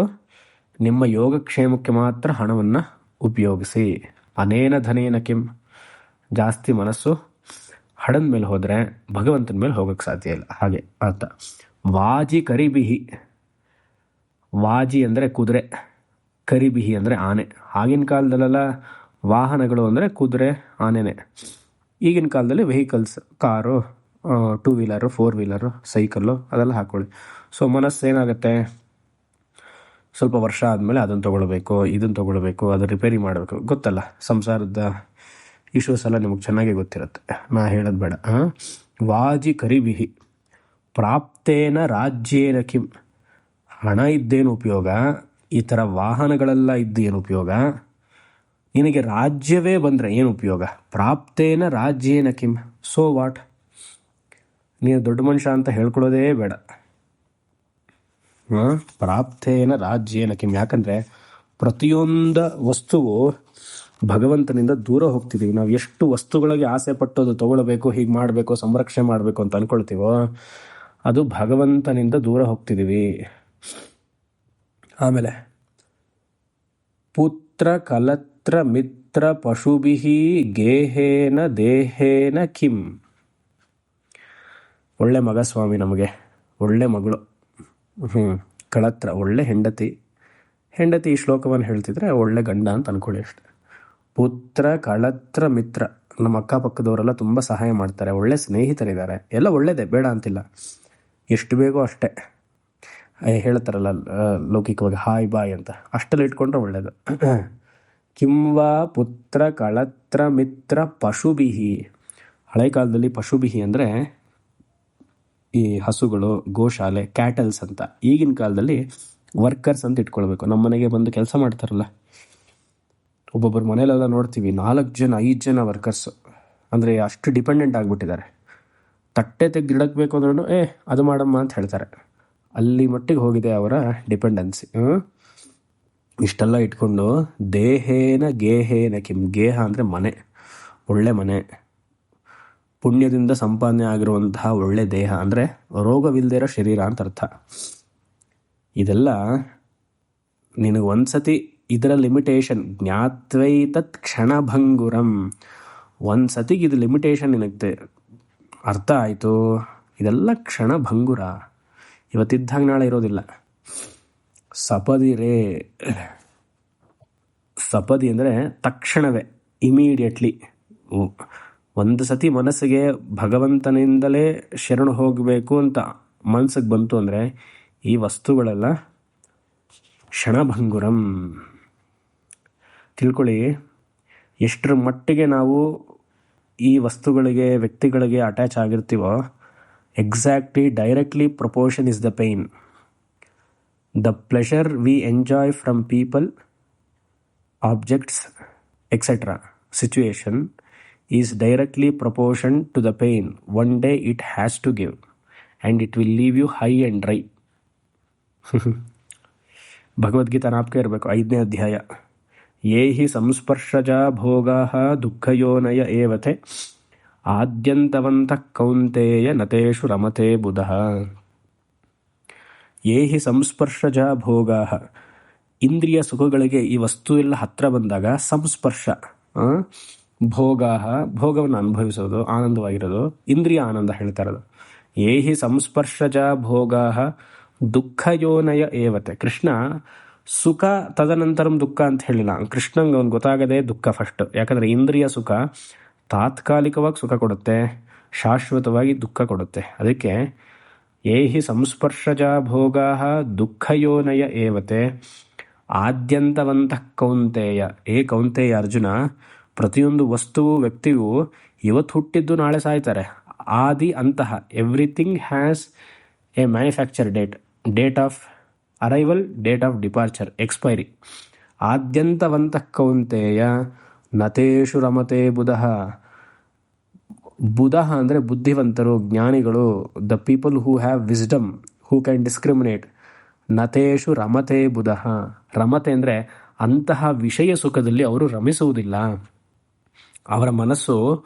[SPEAKER 2] ನಿಮ್ಮ ಯೋಗಕ್ಷೇಮಕ್ಕೆ ಮಾತ್ರ ಹಣವನ್ನು ಉಪಯೋಗಿಸಿ. ಅನೇನ ಧನೇನ ಕಿಂ. ಜಾಸ್ತಿ ಮನಸ್ಸು ಹಣದ ಮೇಲೆ ಹೋದರೆ ಭಗವಂತನ ಮೇಲೆ ಹೋಗೋಕ್ಕೆ ಸಾಧ್ಯ ಇಲ್ಲ. ಹಾಗೆ ಅರ್ಥ. ವಾಜಿ ಕರಿಬಿಹಿ. ವಾಜಿ ಅಂದರೆ ಕುದುರೆ, ಕರಿಬಿಹಿ ಅಂದರೆ ಆನೆ. ಆಗಿನ ಕಾಲದಲ್ಲೆಲ್ಲ ವಾಹನಗಳು ಅಂದರೆ ಕುದುರೆ, ಆನೆನೇ. ಈಗಿನ ಕಾಲದಲ್ಲಿ vehicles, car, 2 wheeler, 4 wheeler, cycle ಅದೆಲ್ಲ ಹಾಕ್ಕೊಳ್ಳಿ. ಸೊ ಮನಸ್ಸು ಏನಾಗುತ್ತೆ, ಸ್ವಲ್ಪ ವರ್ಷ ಆದಮೇಲೆ ಅದನ್ನು ತೊಗೊಳ್ಬೇಕು, ಇದನ್ನು ತೊಗೊಳ್ಬೇಕು, ಅದು ರಿಪೇರಿ ಮಾಡಬೇಕು. ಗೊತ್ತಲ್ಲ, ಸಂಸಾರದ ಇಶ್ಯೂಸ್ ಎಲ್ಲ ನಿಮಗೆ ಚೆನ್ನಾಗಿ ಗೊತ್ತಿರುತ್ತೆ, ನಾ ಹೇಳೋದು ಬೇಡ. ವಾಜಿ ಕರಿಬಿಹಿ ಪ್ರಾಪ್ತೇನ ರಾಜ್ಯೇನ ಕಿಂ. ಹಣ ಇದ್ದೇನು ಉಪಯೋಗ, ಈ ಥರ ವಾಹನಗಳೆಲ್ಲ ಇದ್ದೇನು ಉಪಯೋಗ, ನಿನಗೆ ರಾಜ್ಯವೇ ಬಂದರೆ ಏನು ಉಪಯೋಗ. ಪ್ರಾಪ್ತೇನ ರಾಜ್ಯೇನ ಕಿಂ, ಸೋ ವಾಟ್, ನೀನು ದೊಡ್ಡ ಮನುಷ್ಯ ಅಂತ ಹೇಳ್ಕೊಳ್ಳೋದೇ ಬೇಡ. ಪ್ರಾಪ್ತೇನ ರಾಜ್ಯೇನ ಕಿಂ, ಯಾಕಂದರೆ ಪ್ರತಿಯೊಂದು ವಸ್ತುವು ಭಗವಂತನಿಂದ ದೂರ ಹೋಗ್ತಿದ್ದೀವಿ. ನಾವು ಎಷ್ಟು ವಸ್ತುಗಳಿಗೆ ಆಸೆ ಪಟ್ಟೋದು ತಗೊಳ್ಬೇಕು, ಹೀಗೆ ಮಾಡಬೇಕು, ಸಂರಕ್ಷಣೆ ಮಾಡಬೇಕು ಅಂತ ಅಂದ್ಕೊಳ್ತೀವೋ ಅದು ಭಗವಂತನಿಂದ ದೂರ ಹೋಗ್ತಿದ್ದೀವಿ. ಆಮೇಲೆ ಪುತ್ರ ಕಲತ್ರ ಮಿತ್ರ ಪಶುಭಿಹಿ ಗೇಹೇನ ದೇಹೇನ ಕಿಂ. ಒಳ್ಳೆ ಮಗ ಸ್ವಾಮಿ, ನಮಗೆ ಒಳ್ಳೆ ಮಗಳು, ಕಳತ್ರ ಒಳ್ಳೆ ಹೆಂಡತಿ ಈ ಶ್ಲೋಕವನ್ನು ಹೇಳ್ತಿದ್ರೆ ಒಳ್ಳೆ ಗಂಡ ಅಂತ ಅನ್ಕೊಳ್ಳಿ ಅಷ್ಟೆ. ಪುತ್ರ ಕಳತ್ರ ಮಿತ್ರ, ನಮ್ಮ ಅಕ್ಕಪಕ್ಕದವರೆಲ್ಲ ತುಂಬ ಸಹಾಯ ಮಾಡ್ತಾರೆ, ಒಳ್ಳೆ ಸ್ನೇಹಿತರಿದ್ದಾರೆ, ಎಲ್ಲ ಒಳ್ಳೇದೇ, ಬೇಡ ಅಂತಿಲ್ಲ, ಎಷ್ಟು ಬೇಕೋ ಅಷ್ಟೇ. ಹೇಳ್ತಾರಲ್ಲ ಲೌಕಿಕವಾಗಿ ಹಾಯ್ ಬಾಯ್ ಅಂತ, ಅಷ್ಟೆಲ್ಲ ಇಟ್ಕೊಂಡ್ರೆ ಒಳ್ಳೇದು. ಕಿಂವಾ ಪುತ್ರ ಕಳತ್ರ ಮಿತ್ರ ಪಶುಬಿಹಿ. ಹಳೆ ಕಾಲದಲ್ಲಿ ಪಶುಬಿಹಿ ಅಂದರೆ ಈ ಹಸುಗಳು, ಗೋಶಾಲೆ, ಕ್ಯಾಟಲ್ಸ್ ಅಂತ. ಈಗಿನ ಕಾಲದಲ್ಲಿ ವರ್ಕರ್ಸ್ ಅಂತ ಇಟ್ಕೊಳ್ಬೇಕು. ನಮ್ಮ ಮನೆಗೆ ಬಂದು ಕೆಲಸ ಮಾಡ್ತಾರಲ್ಲ, ಒಬ್ಬೊಬ್ಬರು ಮನೇಲೆಲ್ಲ ನೋಡ್ತೀವಿ 4 ಜನ 5 ಜನ ವರ್ಕರ್ಸು. ಅಂದರೆ ಅಷ್ಟು ಡಿಪೆಂಡೆಂಟ್ ಆಗಿಬಿಟ್ಟಿದ್ದಾರೆ. ತಟ್ಟೆ ತೆಗೆದಿಡಬೇಕು ಅಂದ್ರೂ ಅದು ಮಾಡಮ್ಮ ಅಂತ ಹೇಳ್ತಾರೆ. ಅಲ್ಲಿ ಮಟ್ಟಿಗೆ ಹೋಗಿದೆ ಅವರ ಡಿಪೆಂಡೆನ್ಸಿ. ಇಷ್ಟೆಲ್ಲ ಇಟ್ಕೊಂಡು ದೇಹೇನ ಗೇಹೇನ ಕಿಂ. ಗೇಹ ಅಂದರೆ ಮನೆ, ಒಳ್ಳೆ ಮನೆ, ಪುಣ್ಯದಿಂದ ಸಂಪಾದನೆ ಆಗಿರುವಂತಹ ಒಳ್ಳೆ ದೇಹ, ಅಂದರೆ ರೋಗವಿಲ್ಲದೆ ಇರೋ ಶರೀರ ಅಂತ ಅರ್ಥ. ಇದೆಲ್ಲ ನಿನಗೆ ಒಂದ್ಸತಿ ಇದರ ಲಿಮಿಟೇಷನ್ ಜ್ಞಾತ್ವೈತತ್ ಕ್ಷಣಭಂಗುರಂ. ಒಂದು ಸತಿಗೆ ಇದು ಲಿಮಿಟೇಷನ್ ನಿನಗೆ ಅರ್ಥ ಆಯಿತು, ಇದೆಲ್ಲ ಕ್ಷಣಭಂಗುರ, ಇವತ್ತಿದ್ದಾಗ ನಾಳೆ ಇರೋದಿಲ್ಲ. ಸಪದಿರೇ, ಸಪದಿ ಅಂದರೆ ತಕ್ಷಣವೇ, ಇಮಿಡಿಯೇಟ್ಲಿ. ಒಂದು ಸತಿ ಮನಸ್ಸಿಗೆ ಭಗವಂತನಿಂದಲೇ ಶರಣು ಹೋಗಬೇಕು ಅಂತ ಮನಸ್ಸಿಗೆ ಬಂತು ಅಂದರೆ ಈ ವಸ್ತುಗಳೆಲ್ಲ ಕ್ಷಣಭಂಗುರಂ. ತಿಳ್ಕೊಳ್ಳಿ, ಎಷ್ಟರ ಮಟ್ಟಿಗೆ ನಾವು ಈ ವಸ್ತುಗಳಿಗೆ, ವ್ಯಕ್ತಿಗಳಿಗೆ ಅಟ್ಯಾಚ್ ಆಗಿರ್ತೀವೋ, exactly directly proportion is the pain. The pleasure we enjoy from people, objects, etcetera, situation is directly proportion to the pain one day it has to give, and it will leave you high and dry. Bhagavad Gita ನಾಪಕ ಇರಬೇಕು, 5ನೇ ಅಧ್ಯಾಯ. ಯೇ ಹಿ ಸಂಸ್ಪರ್ಶಜಾ ಭೋಗಾಃ ದುಃಖಯೋನಯ ಏವತೆ ಆದ್ಯಂತವಂತಃ ಕೌಂತೇಯ ನತೇಷು ರಮತೆ ಬುಧಃ. ಯೇ ಹಿ ಸಂಸ್ಪರ್ಶಜಾ ಭೋಗಾಃ, ಇಂದ್ರಿಯ ಸುಖಗಳಿಗೆ ಈ ವಸ್ತು ಎಲ್ಲ ಹತ್ರ ಬಂದಾಗ ಸಂಸ್ಪರ್ಶ, ಭೋಗಾಃ, ಭೋಗವನ್ನು ಅನುಭವಿಸೋದು, ಆನಂದವಾಗಿರೋದು, ಇಂದ್ರಿಯ ಆನಂದ ಹೇಳ್ತಾ ಇರೋದು. ಯೇ ಹಿ ಸಂಸ್ಪರ್ಶಜಾ ಭೋಗಾಃ ದುಃಖಯೋನಯ ಏವತೆ. ಕೃಷ್ಣ ಸುಖ ತದನಂತರಂ ದುಃಖ ಅಂತ ಹೇಳಿಲ್ಲ. ಕೃಷ್ಣಂಗೆ ಅವ್ನು ಗೊತ್ತಾಗದೆ ದುಃಖ ಫಸ್ಟ್. ಯಾಕಂದರೆ ಇಂದ್ರಿಯ ಸುಖ ತಾತ್ಕಾಲಿಕವಾಗಿ ಸುಖ ಕೊಡುತ್ತೆ, ಶಾಶ್ವತವಾಗಿ ದುಃಖ ಕೊಡುತ್ತೆ. ಅದಕ್ಕೆ ಯೇ ಹಿ ಸಂಸ್ಪರ್ಶಜಾ ಭೋಗಾಃ ದುಃಖಯೋನಯ ಏವತೆ ಆದ್ಯಂತವಂತಃ ಕೌಂತೇಯ. ಕೌಂತೇಯ ಅರ್ಜುನ, ಪ್ರತಿಯೊಂದು ವಸ್ತುವು, ವ್ಯಕ್ತಿಯು ಇವತ್ತು ಹುಟ್ಟಿದ್ದು ನಾಳೆ ಸಾಯ್ತಾರೆ. ಆದಿ ಅಂತಹ, everything has a manufacture date, date of arrival, date of departure, expiry. ಆದ್ಯಂತವಂತಃ ಕೌಂತೇಯ ನತೇಷು ರಮತೆ ಬುಧಃ. ಬುಧಃ ಅಂದರೆ ಬುದ್ಧಿವಂತರು, ಜ್ಞಾನಿಗಳು, the people who have wisdom, who can discriminate. ನತೇಷು ರಮತೆ ಬುಧಃ. ರಮತೆ ಅಂದರೆ ಅಂತಹ ವಿಷಯ ಸುಖದಲ್ಲಿ ಅವರು ರಮಿಸುವುದಿಲ್ಲ. ಅವರ ಮನಸ್ಸು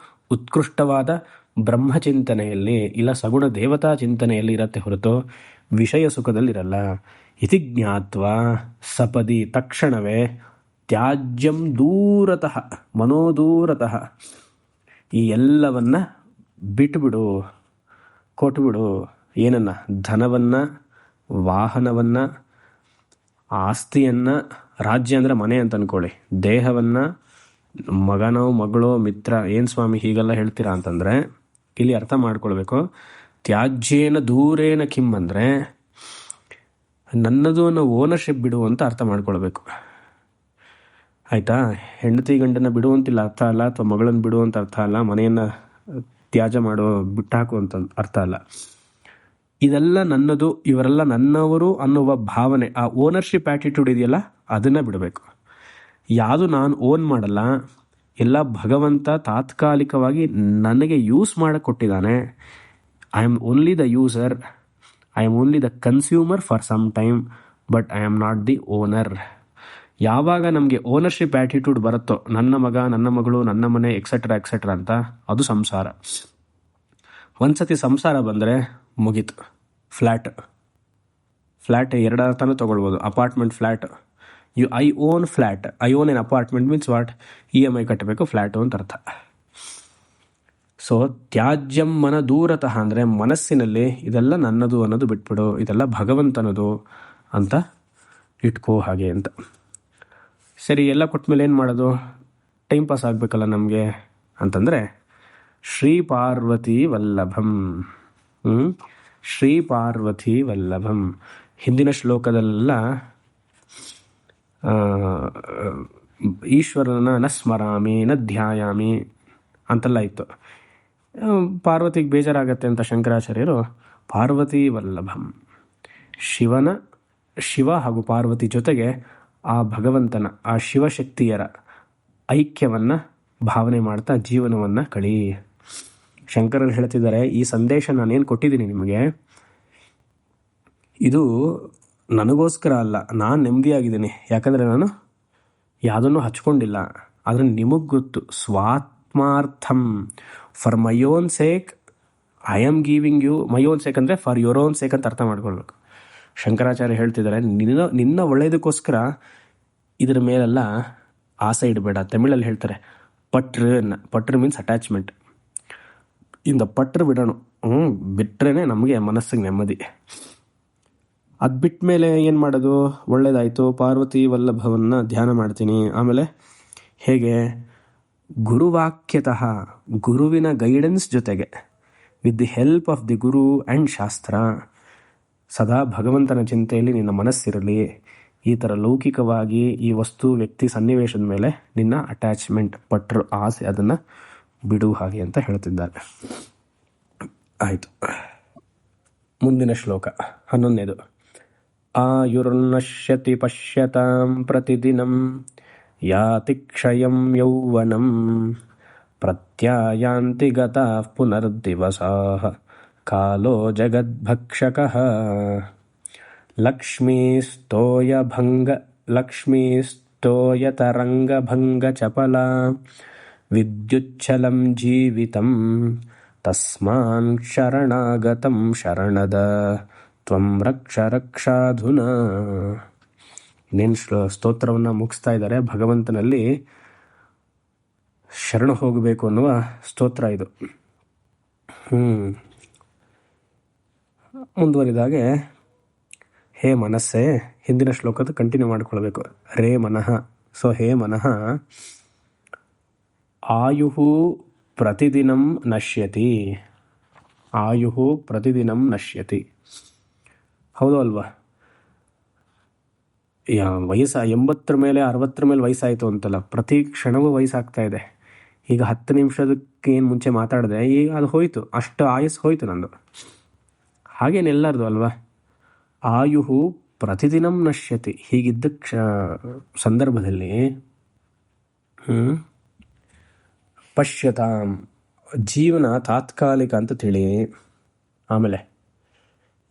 [SPEAKER 2] ಉತ್ಕೃಷ್ಟವಾದ ಬ್ರಹ್ಮಚಿಂತನೆಯಲ್ಲಿ ಇಲ್ಲ ಸಗುಣ ದೇವತಾ ಚಿಂತನೆಯಲ್ಲಿ ಇರತ್ತೆ ಹೊರತು ವಿಷಯ ಸುಖದಲ್ಲಿರಲ್ಲ. ಇತಿ ಜ್ಞಾತ್ವಾ ಸಪದಿ, ತಕ್ಷಣವೇ, ತ್ಯಾಜ್ಯಂ ದೂರತಃ, ಮನೋದೂರತಃ, ಈ ಎಲ್ಲವನ್ನ ಬಿಟ್ಟುಬಿಡು, ಕೊಟ್ಬಿಡು. ಏನನ್ನ? ಧನವನ್ನು, ವಾಹನವನ್ನು, ಆಸ್ತಿಯನ್ನು, ರಾಜ್ಯ ಅಂದರೆ ಮನೆ ಅಂತ ಅಂದ್ಕೊಳ್ಳಿ, ದೇಹವನ್ನು, ಮಗನೋ ಮಗಳೋ ಮಿತ್ರ. ಏನು ಸ್ವಾಮಿ ಹೀಗೆಲ್ಲ ಹೇಳ್ತೀರಾ ಅಂತಂದರೆ ಇಲ್ಲಿ ಅರ್ಥ ಮಾಡ್ಕೊಳ್ಬೇಕು. ತ್ಯಾಜ್ಯೇನ ದೂರೇನ ಕಿಮ್ ಅಂದರೆ ನನ್ನದು ಅನ್ನೋ ಓನರ್ಶಿಪ್ ಬಿಡು ಅಂತ ಅರ್ಥ ಮಾಡ್ಕೊಳ್ಬೇಕು. ಆಯಿತಾ? ಹೆಂಡತಿ ಗಂಡನ ಬಿಡುವಂತಿಲ್ಲ ಅರ್ಥ ಅಲ್ಲ, ಅಥವಾ ಮಗಳನ್ನು ಬಿಡುವಂತ ಅರ್ಥ ಅಲ್ಲ, ಮನೆಯನ್ನು ತ್ಯಾಜ್ಯ ಮಾಡೋ ಬಿಟ್ಟಾಕು ಅಂತ ಅರ್ಥ ಅಲ್ಲ. ಇದೆಲ್ಲ ನನ್ನದು, ಇವರೆಲ್ಲ ನನ್ನವರು ಅನ್ನುವ ಭಾವನೆ, ಆ ಓನರ್ಶಿಪ್ ಆ್ಯಟಿಟ್ಯೂಡ್ ಇದೆಯಲ್ಲ, ಅದನ್ನು ಬಿಡಬೇಕು. ಯಾವುದು ನಾನು ಓನ್ ಮಾಡಲ್ಲ, ಎಲ್ಲ ಭಗವಂತ ತಾತ್ಕಾಲಿಕವಾಗಿ ನನಗೆ ಯೂಸ್ ಮಾಡಕ್ಕೆ ಕೊಟ್ಟಿದ್ದಾನೆ. I am only the user, I am only the consumer for some time, but I am not the owner. ಯಾವಾಗ ನಮಗೆ ಓನರ್ಶಿಪ್ ಆ್ಯಟಿಟ್ಯೂಡ್ ಬರುತ್ತೋ, ನನ್ನ ಮಗ, ನನ್ನ ಮಗಳು, ನನ್ನ ಮನೆ, ಎಕ್ಸೆಟ್ರಾ ಎಕ್ಸೆಟ್ರಾ ಅಂತ, ಅದು ಸಂಸಾರ. ಒಂದ್ಸತಿ ಸಂಸಾರ ಬಂದರೆ ಮುಗೀತು. ಫ್ಲ್ಯಾಟ್ ಎರಡು ಅರ್ಥನೂ ತೊಗೊಳ್ಬೋದು. Apartment, flat. I own flat, I own an apartment means what? EMI ಕಟ್ಟಬೇಕು, ಫ್ಲ್ಯಾಟು ಅಂತ ಅರ್ಥ. ಸೊ ತ್ಯಾಜ್ಯಂ ಮನ ದೂರತಃ ಅಂದರೆ ಮನಸ್ಸಿನಲ್ಲಿ ಇದೆಲ್ಲ ನನ್ನದು ಅನ್ನೋದು ಬಿಟ್ಬಿಡು, ಇದೆಲ್ಲ ಭಗವಂತನದು ಅಂತ ಇಟ್ಕೋ ಹಾಗೆ ಅಂತ. ಸರಿ, ಎಲ್ಲ ಕೊಟ್ಮೇಲೆ ಏನು ಮಾಡೋದು? ಟೈಮ್ ಪಾಸ್ ಆಗಬೇಕಲ್ಲ ನಮಗೆ ಅಂತಂದರೆ ಶ್ರೀ ಪಾರ್ವತಿ ವಲ್ಲಭಂ. ಶ್ರೀ ಪಾರ್ವತಿ ವಲ್ಲಭಂ. ಹಿಂದಿನ ಶ್ಲೋಕದಲ್ಲೆಲ್ಲ ಈಶ್ವರನ ನ ಸ್ಮರಾಮಿ ನ ಧ್ಯಾಯಾಮಿ ಅಂತೆಲ್ಲ ಇತ್ತು. ಪಾರ್ವತಿಗೆ ಬೇಜಾರಾಗತ್ತೆ ಅಂತ ಶಂಕರಾಚಾರ್ಯರು ಪಾರ್ವತಿ ವಲ್ಲಭಂ, ಶಿವ ಹಾಗೂ ಪಾರ್ವತಿ ಜೊತೆಗೆ ಆ ಭಗವಂತನ, ಆ ಶಿವಶಕ್ತಿಯರ ಐಕ್ಯವನ್ನು ಭಾವನೆ ಮಾಡ್ತಾ ಜೀವನವನ್ನು ಕಳಿ. ಶಂಕರರು ಹೇಳ್ತಿದ್ದಾರೆ, ಈ ಸಂದೇಶ ನಾನೇನು ಕೊಟ್ಟಿದ್ದೀನಿ ನಿಮಗೆ, ಇದು ನನಗೋಸ್ಕರ ಅಲ್ಲ, ನಾನು ನೆಮ್ಮದಿಯಾಗಿದ್ದೀನಿ, ಯಾಕಂದರೆ ನಾನು ಯಾವುದನ್ನು ಹಚ್ಕೊಂಡಿಲ್ಲ. ಆದರೆ ನಿಮಗೆ ಗೊತ್ತು, ಸ್ವಾತ್ಮಾರ್ಥಂ, for my own sake I am giving you. My own sake ಅಂದರೆ ಫಾರ್ ಯುವರ್ ಓನ್ ಸೇಕ್ ಅಂತ ಅರ್ಥ ಮಾಡ್ಕೊಳ್ಬೇಕು. ಶಂಕರಾಚಾರ್ಯ ಹೇಳ್ತಿದ್ದಾರೆ, ನಿನ್ನ ಒಳ್ಳೆಯದಕ್ಕೋಸ್ಕರ ಇದರ ಮೇಲೆಲ್ಲ ಆಸೆ ಇಡಬೇಡ. ತಮಿಳಲ್ಲಿ ಹೇಳ್ತಾರೆ ಪಟ್ರು ಮೀನ್ಸ್ ಅಟ್ಯಾಚ್ಮೆಂಟ್. ಇಂದ ಪಟ್ರು ಬಿಡೋಣ, ಬಿಟ್ರೇ ನಮಗೆ ಮನಸ್ಸಿಗೆ ನೆಮ್ಮದಿ. ಅದು ಬಿಟ್ಟ ಮೇಲೆ ಏನು ಮಾಡೋದು? ಒಳ್ಳೇದಾಯಿತು, ಪಾರ್ವತಿ ವಲ್ಲಭವನ್ನು ಧ್ಯಾನ ಮಾಡ್ತೀನಿ. ಆಮೇಲೆ ಹೇಗೆ? ಗುರುವಾಕ್ಯತಃ, ಗುರುವಿನ ಗೈಡೆನ್ಸ್ ಜೊತೆಗೆ, with the help of the Guru and ಶಾಸ್ತ್ರ, ಸದಾ ಭಗವಂತನ ಚಿಂತೆಯಲ್ಲಿ ನಿನ್ನ ಮನಸ್ಸಿರಲಿ. ಈ ಥರ ಲೌಕಿಕವಾಗಿ ಈ ವಸ್ತು, ವ್ಯಕ್ತಿ, ಸನ್ನಿವೇಶದ ಮೇಲೆ ನಿನ್ನ ಅಟ್ಯಾಚ್ಮೆಂಟ್, ಪಟ್ರು, ಆಸೆ, ಅದನ್ನು ಬಿಡು ಹಾಗೆ ಅಂತ ಹೇಳ್ತಿದ್ದಾರೆ. ಆಯಿತು, ಮುಂದಿನ ಶ್ಲೋಕ 11ನೇದು. ಆಯುರ್ನಶ್ಯತಿ ಪಶ್ಯತಾಂ ಪ್ರತಿದಿನಂ ಯಾತಿ ಕ್ಷಯಂ ಯೌವನಂ ಪ್ರತ್ಯಾಯಾಂತಿ ಗತಾಃ ಪುನರ್ದಿವಸಾಃ ಕಾಲೋ ಜಗದ್ಭಕ್ಷಕಃ ಲಕ್ಷ್ಮೀಸ್ತೋಯತರಂಗಭಂಗಚಪಲ ವಿದ್ಯುಚ್ಛಲಂ ಜೀವಿತಂ ತಸ್ಮಾನ್ ಶರಣಾಗತಂ ಶರಣದ ತ್ವಂ ರಕ್ಷ ರಕ್ಷಾಧುನಾ. ಇನ್ನೇನು ಸ್ತೋತ್ರವನ್ನು ಮುಗಿಸ್ತಾ ಇದ್ದಾರೆ. ಭಗವಂತನಲ್ಲಿ ಶರಣ ಹೋಗಬೇಕು ಅನ್ನುವ ಸ್ತೋತ್ರ ಇದು. ಮುಂದುವರಿದಾಗೆ, ಹೇ ಮನಸ್ಸೇ, ಹಿಂದಿನ ಶ್ಲೋಕದ ಕಂಟಿನ್ಯೂ ಮಾಡ್ಕೊಳ್ಬೇಕು. ರೇ ಮನಃ. ಸೊ ಹೇ ಮನಃ, ಆಯುಹು ಪ್ರತಿದಿನಂ ನಶ್ಯತಿ. ಆಯುಹು ಪ್ರತಿದಿನಂ ನಶ್ಯತಿ. ಹೌದು ಅಲ್ವಾ? ವಯಸ್ಸು 80 ಮೇಲೆ 60 ಮೇಲೆ ವಯಸ್ಸಾಯಿತು ಅಂತಲ್ಲ, ಪ್ರತಿ ಕ್ಷಣವೂ ವಯಸ್ಸಾಗ್ತಾ ಇದೆ. ಈಗ 10 ನಿಮಿಷದಕ್ಕೆ ಏನು ಮುಂಚೆ ಮಾತಾಡಿದೆ, ಈಗ ಅದು ಹೋಯ್ತು, ಅಷ್ಟು ಆಯಸ್ಸು ಹೋಯ್ತು ನಂದು. ಹಾಗೇನೆಲ್ಲರದು ಅಲ್ವಾ? ಆಯುಹು ಪ್ರತಿದಿನಂ ನಶ್ಯತಿ. ಹೀಗಿದ್ದ ಸಂದರ್ಭದಲ್ಲಿ ಪಶ್ಯತಾಂ, ಜೀವನ ತಾತ್ಕಾಲಿಕ ಅಂತ ತಿಳಿ. ಆಮೇಲೆ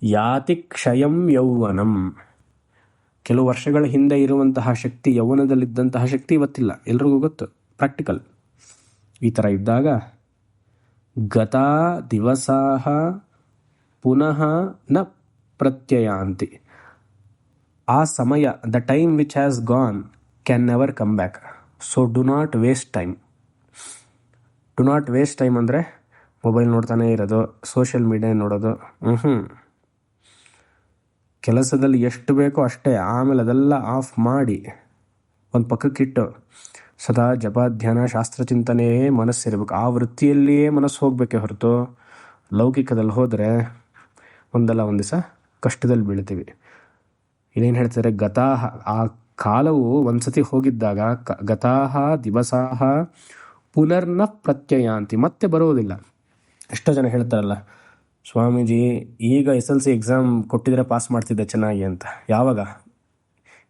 [SPEAKER 2] ಯಾತಿ ಕ್ಷಯಂ ಯೌವನಂ, ಕೆಲವು ವರ್ಷಗಳ ಹಿಂದೆ ಇರುವಂತಹ ಶಕ್ತಿ, ಯೌವನದಲ್ಲಿದ್ದಂತಹ ಶಕ್ತಿ ಇವತ್ತಿಲ್ಲ, ಎಲ್ರಿಗೂ ಗೊತ್ತು, ಪ್ರಾಕ್ಟಿಕಲ್. ಈ ಥರ ಇದ್ದಾಗ ಗತಾ ದಿವಸಾಹ ಪುನಃ ನ ಪ್ರತ್ಯಯಾಂತಿ. ಆ ಸಮಯ, the time which has gone can never come back. So do not waste time. Do not waste time ಅಂದರೆ ಮೊಬೈಲ್ ನೋಡ್ತಾನೆ ಇರೋದು, ಸೋಷಿಯಲ್ ಮೀಡಿಯಾ ನೋಡೋದು. ಕೆಲಸದಲ್ಲಿ ಎಷ್ಟು ಬೇಕೋ ಅಷ್ಟೇ, ಆಮೇಲೆ ಅದೆಲ್ಲ ಆಫ್ ಮಾಡಿ ಒಂದು ಪಕ್ಕಕ್ಕಿಟ್ಟು ಸದಾ ಜಪ, ಧ್ಯಾನ, ಶಾಸ್ತ್ರಚಿಂತನೆಯೇ ಮನಸ್ಸಿರಬೇಕು. ಆ ವೃತ್ತಿಯಲ್ಲಿಯೇ ಮನಸ್ಸು ಹೋಗಬೇಕೇ ಹೊರತು ಲೌಕಿಕದಲ್ಲಿ ಹೋದರೆ ಒಂದಲ್ಲ ಒಂದು ದಿವಸ ಕಷ್ಟದಲ್ಲಿ ಬೀಳ್ತೀವಿ. ಇದೇನು ಹೇಳ್ತಾರೆ? ಗತಾಹ, ಆ ಕಾಲವು ಒಂದ್ಸತಿ ಹೋಗಿದ್ದಾಗ ಗತಾಹ ದಿವಸಾಹ ಪುನರ್ನ ಪ್ರತ್ಯಯಾಂತಿ, ಮತ್ತೆ ಬರೋದಿಲ್ಲ. ಎಷ್ಟೋ ಜನ ಹೇಳ್ತಾರಲ್ಲ, ಸ್ವಾಮೀಜಿ ಈಗ SLC ಎಕ್ಸಾಮ್ ಕೊಟ್ಟಿದ್ರೆ ಪಾಸ್ ಮಾಡ್ತಿದ್ದೆ ಚೆನ್ನಾಗಿ ಅಂತ. ಯಾವಾಗ?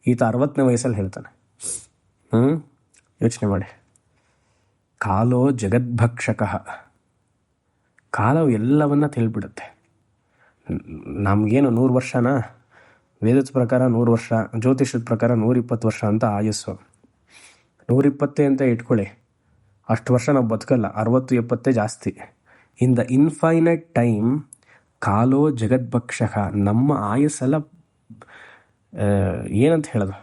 [SPEAKER 2] ಈತ 60ನೇ ವಯಸ್ಸಲ್ಲಿ ಹೇಳ್ತಾನೆ. ಯೋಚನೆ ಮಾಡಿ. ಕಾಲೋ ಜಗದ್ಭಕ್ಷಕ. ಕಾಲವು ಎಲ್ಲವನ್ನ ತಿಳ್ಬಿಡುತ್ತೆ. ನಮಗೇನು 100 ವರ್ಷನಾ? ವೇದದ ಪ್ರಕಾರ 100 ವರ್ಷ, ಜ್ಯೋತಿಷದ ಪ್ರಕಾರ 120 ವರ್ಷ ಅಂತ ಆಯಸ್ಸು. 120 ಅಂತ ಇಟ್ಕೊಳ್ಳಿ, ಅಷ್ಟು ವರ್ಷ ನಾವು ಬದುಕಲ್ಲ. 60-70 ಜಾಸ್ತಿ. ಇನ್ ದ ಇನ್ಫೈನೈಟ್ ಟೈಮ್ ಕಾಲೋ ಜಗದ್ಭಕ್ಷಕ. ನಮ್ಮ ಆಯಸ್ಸೆಲ್ಲ ಏನಂತ ಹೇಳೋದು,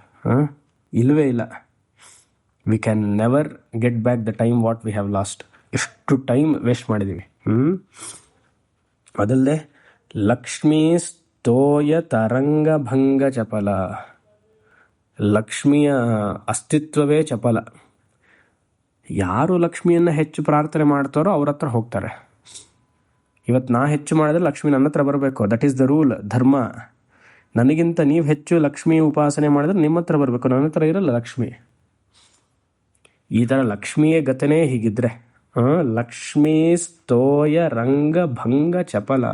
[SPEAKER 2] ಇಲ್ಲವೇ ಇಲ್ಲ. We can never get back the time what we have lost. ಎಷ್ಟು ಟೈಮ್ ವೇಸ್ಟ್ ಮಾಡಿದ್ದೀವಿ. ಅದಲ್ಲದೆ ಲಕ್ಷ್ಮೀ ಸ್ತೋಯ ತರಂಗಭಂಗ ಚಪಲ. ಲಕ್ಷ್ಮಿಯ ಅಸ್ತಿತ್ವವೇ ಚಪಲ. ಯಾರು ಲಕ್ಷ್ಮಿಯನ್ನು ಹೆಚ್ಚು ಪ್ರಾರ್ಥನೆ ಮಾಡ್ತಾರೋ ಅವ್ರ ಹತ್ರ ಹೋಗ್ತಾರೆ. ಇವತ್ತು ನಾ ಹೆಚ್ಚು ಮಾಡಿದ್ರೆ ಲಕ್ಷ್ಮಿ ನನ್ನ ಹತ್ರ ಬರಬೇಕು. ದಟ್ ಈಸ್ ದ ರೂಲ್, ಧರ್ಮ. ನನಗಿಂತ ನೀವು ಹೆಚ್ಚು ಲಕ್ಷ್ಮಿ ಉಪಾಸನೆ ಮಾಡಿದ್ರೆ ನಿಮ್ಮ ಹತ್ರ ಬರಬೇಕು, ನನ್ನ ಹತ್ರ ಇರಲ್ಲ ಲಕ್ಷ್ಮಿ. ಈ ಥರ ಲಕ್ಷ್ಮಿಯೇ ಗತನೇ ಹೀಗಿದ್ರೆ, ಲಕ್ಷ್ಮೀ ಸ್ತೋಯ ರಂಗ ಭಂಗ ಚಪಲ.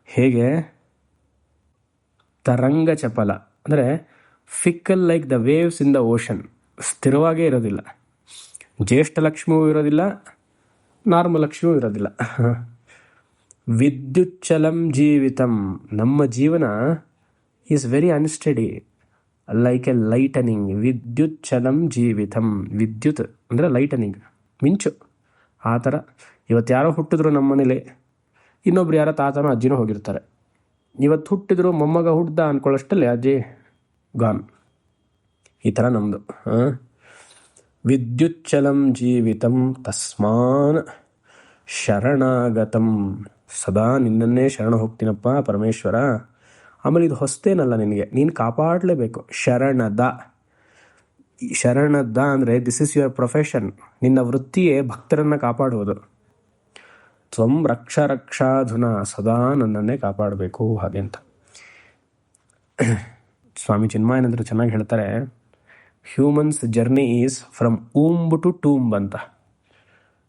[SPEAKER 2] ಹೇಗೆ? ತರಂಗ ಚಪಲ ಅಂದರೆ fickle like the waves in the ocean. ಸ್ಥಿರವಾಗೇ ಇರೋದಿಲ್ಲ. ಜ್ಯೇಷ್ಠ ಲಕ್ಷ್ಮಿಯೂ ಇರೋದಿಲ್ಲ, ನಾರ್ಮಲ್ ಲಕ್ಷ್ಮಿಯೂ ಇರೋದಿಲ್ಲ. ವಿದ್ಯುಚ್ಚಲಂ ಜೀವಿತಂ. ನಮ್ಮ ಜೀವನ is very unsteady, like a lightning. ವಿದ್ಯುಚ್ಚಲಂ ಜೀವಿತಂ. ವಿದ್ಯುತ್ ಅಂದರೆ ಲೈಟನಿಂಗ್, ಮಿಂಚು. ಆ ಥರ ಇವತ್ತು ಯಾರೋ ಹುಟ್ಟಿದ್ರು ನಮ್ಮ ಮನೇಲಿ, ಇನ್ನೊಬ್ರು ಯಾರೋ ತಾತನೋ ಅಜ್ಜಿನೋ ಹೋಗಿರ್ತಾರೆ. ಇವತ್ತು ಹುಟ್ಟಿದ್ರು ಮೊಮ್ಮಗ ಹುಡ್ದ ಅಂದ್ಕೊಳ್ಳೋಷ್ಟಲ್ಲಿ ಅಜ್ಜಿ ಗಾನ್. ಈ ಥರ ನಮ್ಮದು. ವಿದ್ಯುಚ್ಚಲಂ ಜೀವಿತಂ ತಸ್ಮಾನ್ ಶರಣಾಗತಂ. ಸದಾ ನಿನ್ನನ್ನೇ ಶರಣ ಹೋಗ್ತೀನಪ್ಪ ಪರಮೇಶ್ವರ. ಆಮೇಲೆ ಇದು ಹೊಸ್ತೇನಲ್ಲ ನಿನಗೆ, ನೀನು ಕಾಪಾಡಲೇಬೇಕು. ಶರಣದ. ಶರಣದ ಅಂದರೆ ದಿಸ್ ಇಸ್ ಯುವರ್ ಪ್ರೊಫೆಷನ್. ನಿನ್ನ ವೃತ್ತಿಯೇ ಭಕ್ತರನ್ನು ಕಾಪಾಡುವುದು. ತ್ವಂ ರಕ್ಷ ರಕ್ಷಾಧುನ. ಸದಾ ನನ್ನನ್ನೇ ಕಾಪಾಡಬೇಕು ಹಾಗೆ ಅಂತ ಸ್ವಾಮಿ ಚಿನ್ಮಯಾನಂದರು ಚೆನ್ನಾಗಿ ಹೇಳ್ತಾರೆ. Humans journey is from womb to tomb ಅಂತ.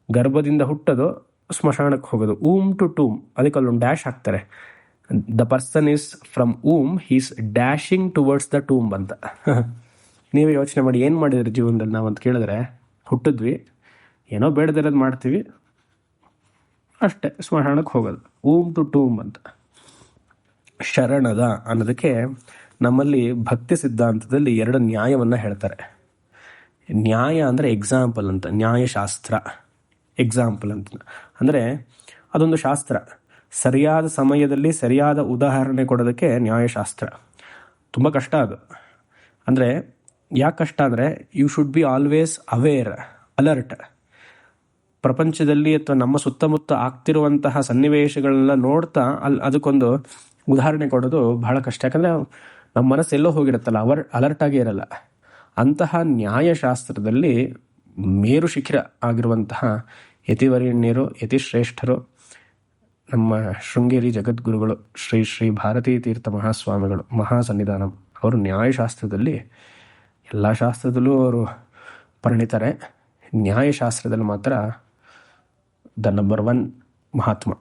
[SPEAKER 2] ಗರ್ಭದಿಂದ ಹುಟ್ಟೋದು, ಸ್ಮಶಾನಕ್ಕೆ ಹೋಗೋದು. ಊಮ್ ಟು ಟೂಮ್, ಅದಕ್ಕೆ ಅಲ್ಲೊಂದು ಡ್ಯಾಶ್ ಹಾಕ್ತಾರೆ. The person is from womb, he's dashing towards the tomb ಅಂತ. ನೀವೇ ಯೋಚನೆ ಮಾಡಿ, ಏನು ಮಾಡಿದ್ರಿ ಜೀವನದಲ್ಲಿ ನಾವು ಅಂತ ಕೇಳಿದ್ರೆ, ಹುಟ್ಟಿದ್ವಿ, ಏನೋ ಬೇಡದಿರೋದು ಮಾಡ್ತೀವಿ ಅಷ್ಟೇ, ಸ್ಮಶಾನಕ್ಕೆ ಹೋಗೋದು. ಊಮ್ ಟು ಟೂಮ್ ಅಂತ. ಶರಣದ ಅನ್ನೋದಕ್ಕೆ ನಮ್ಮಲ್ಲಿ ಭಕ್ತಿ ಸಿದ್ಧಾಂತದಲ್ಲಿ 2 ನ್ಯಾಯವನ್ನು ಹೇಳ್ತಾರೆ. ನ್ಯಾಯ ಅಂದರೆ ಎಕ್ಸಾಂಪಲ್ ಅಂತ, ನ್ಯಾಯಶಾಸ್ತ್ರ. ಎಕ್ಸಾಂಪಲ್ ಅಂತ ಅಂದರೆ ಅದೊಂದು ಶಾಸ್ತ್ರ. ಸರಿಯಾದ ಸಮಯದಲ್ಲಿ ಸರಿಯಾದ ಉದಾಹರಣೆ ಕೊಡೋದಕ್ಕೆ ನ್ಯಾಯಶಾಸ್ತ್ರ. ತುಂಬ ಕಷ್ಟ ಅದು. ಅಂದರೆ ಯಾಕೆ ಕಷ್ಟ ಅಂದರೆ, you should be always aware, alert. ಪ್ರಪಂಚದಲ್ಲಿ ಅಥವಾ ನಮ್ಮ ಸುತ್ತಮುತ್ತ ಆಗ್ತಿರುವಂತಹ ಸನ್ನಿವೇಶಗಳನ್ನ ನೋಡ್ತಾ ಅದಕ್ಕೊಂದು ಉದಾಹರಣೆ ಕೊಡೋದು ಬಹಳ ಕಷ್ಟ. ಯಾಕಂದರೆ ನಮ್ಮ ಮನಸ್ಸು ಎಲ್ಲೋ ಹೋಗಿರುತ್ತಲ್ಲ, ಅಲರ್ಟಾಗೇ ಇರಲ್ಲ. ಅಂತಹ ನ್ಯಾಯಶಾಸ್ತ್ರದಲ್ಲಿ ಮೇರು ಶಿಖರ ಆಗಿರುವಂತಹ ಯತಿವರ್ಯಣ್ಯರು, ಯತಿಶ್ರೇಷ್ಠರು, ನಮ್ಮ ಶೃಂಗೇರಿ ಜಗದ್ಗುರುಗಳು ಶ್ರೀ ಶ್ರೀ ಭಾರತೀ ತೀರ್ಥ ಮಹಾಸ್ವಾಮಿಗಳು, ಮಹಾಸನ್ನಿಧಾನಂ. ಅವರು ನ್ಯಾಯಶಾಸ್ತ್ರದಲ್ಲಿ, ಎಲ್ಲ ಶಾಸ್ತ್ರದಲ್ಲೂ ಅವರು ಪರಿಣಿತರೆ. ನ್ಯಾಯಶಾಸ್ತ್ರದಲ್ಲಿ ಮಾತ್ರ the number 1 Mahatma.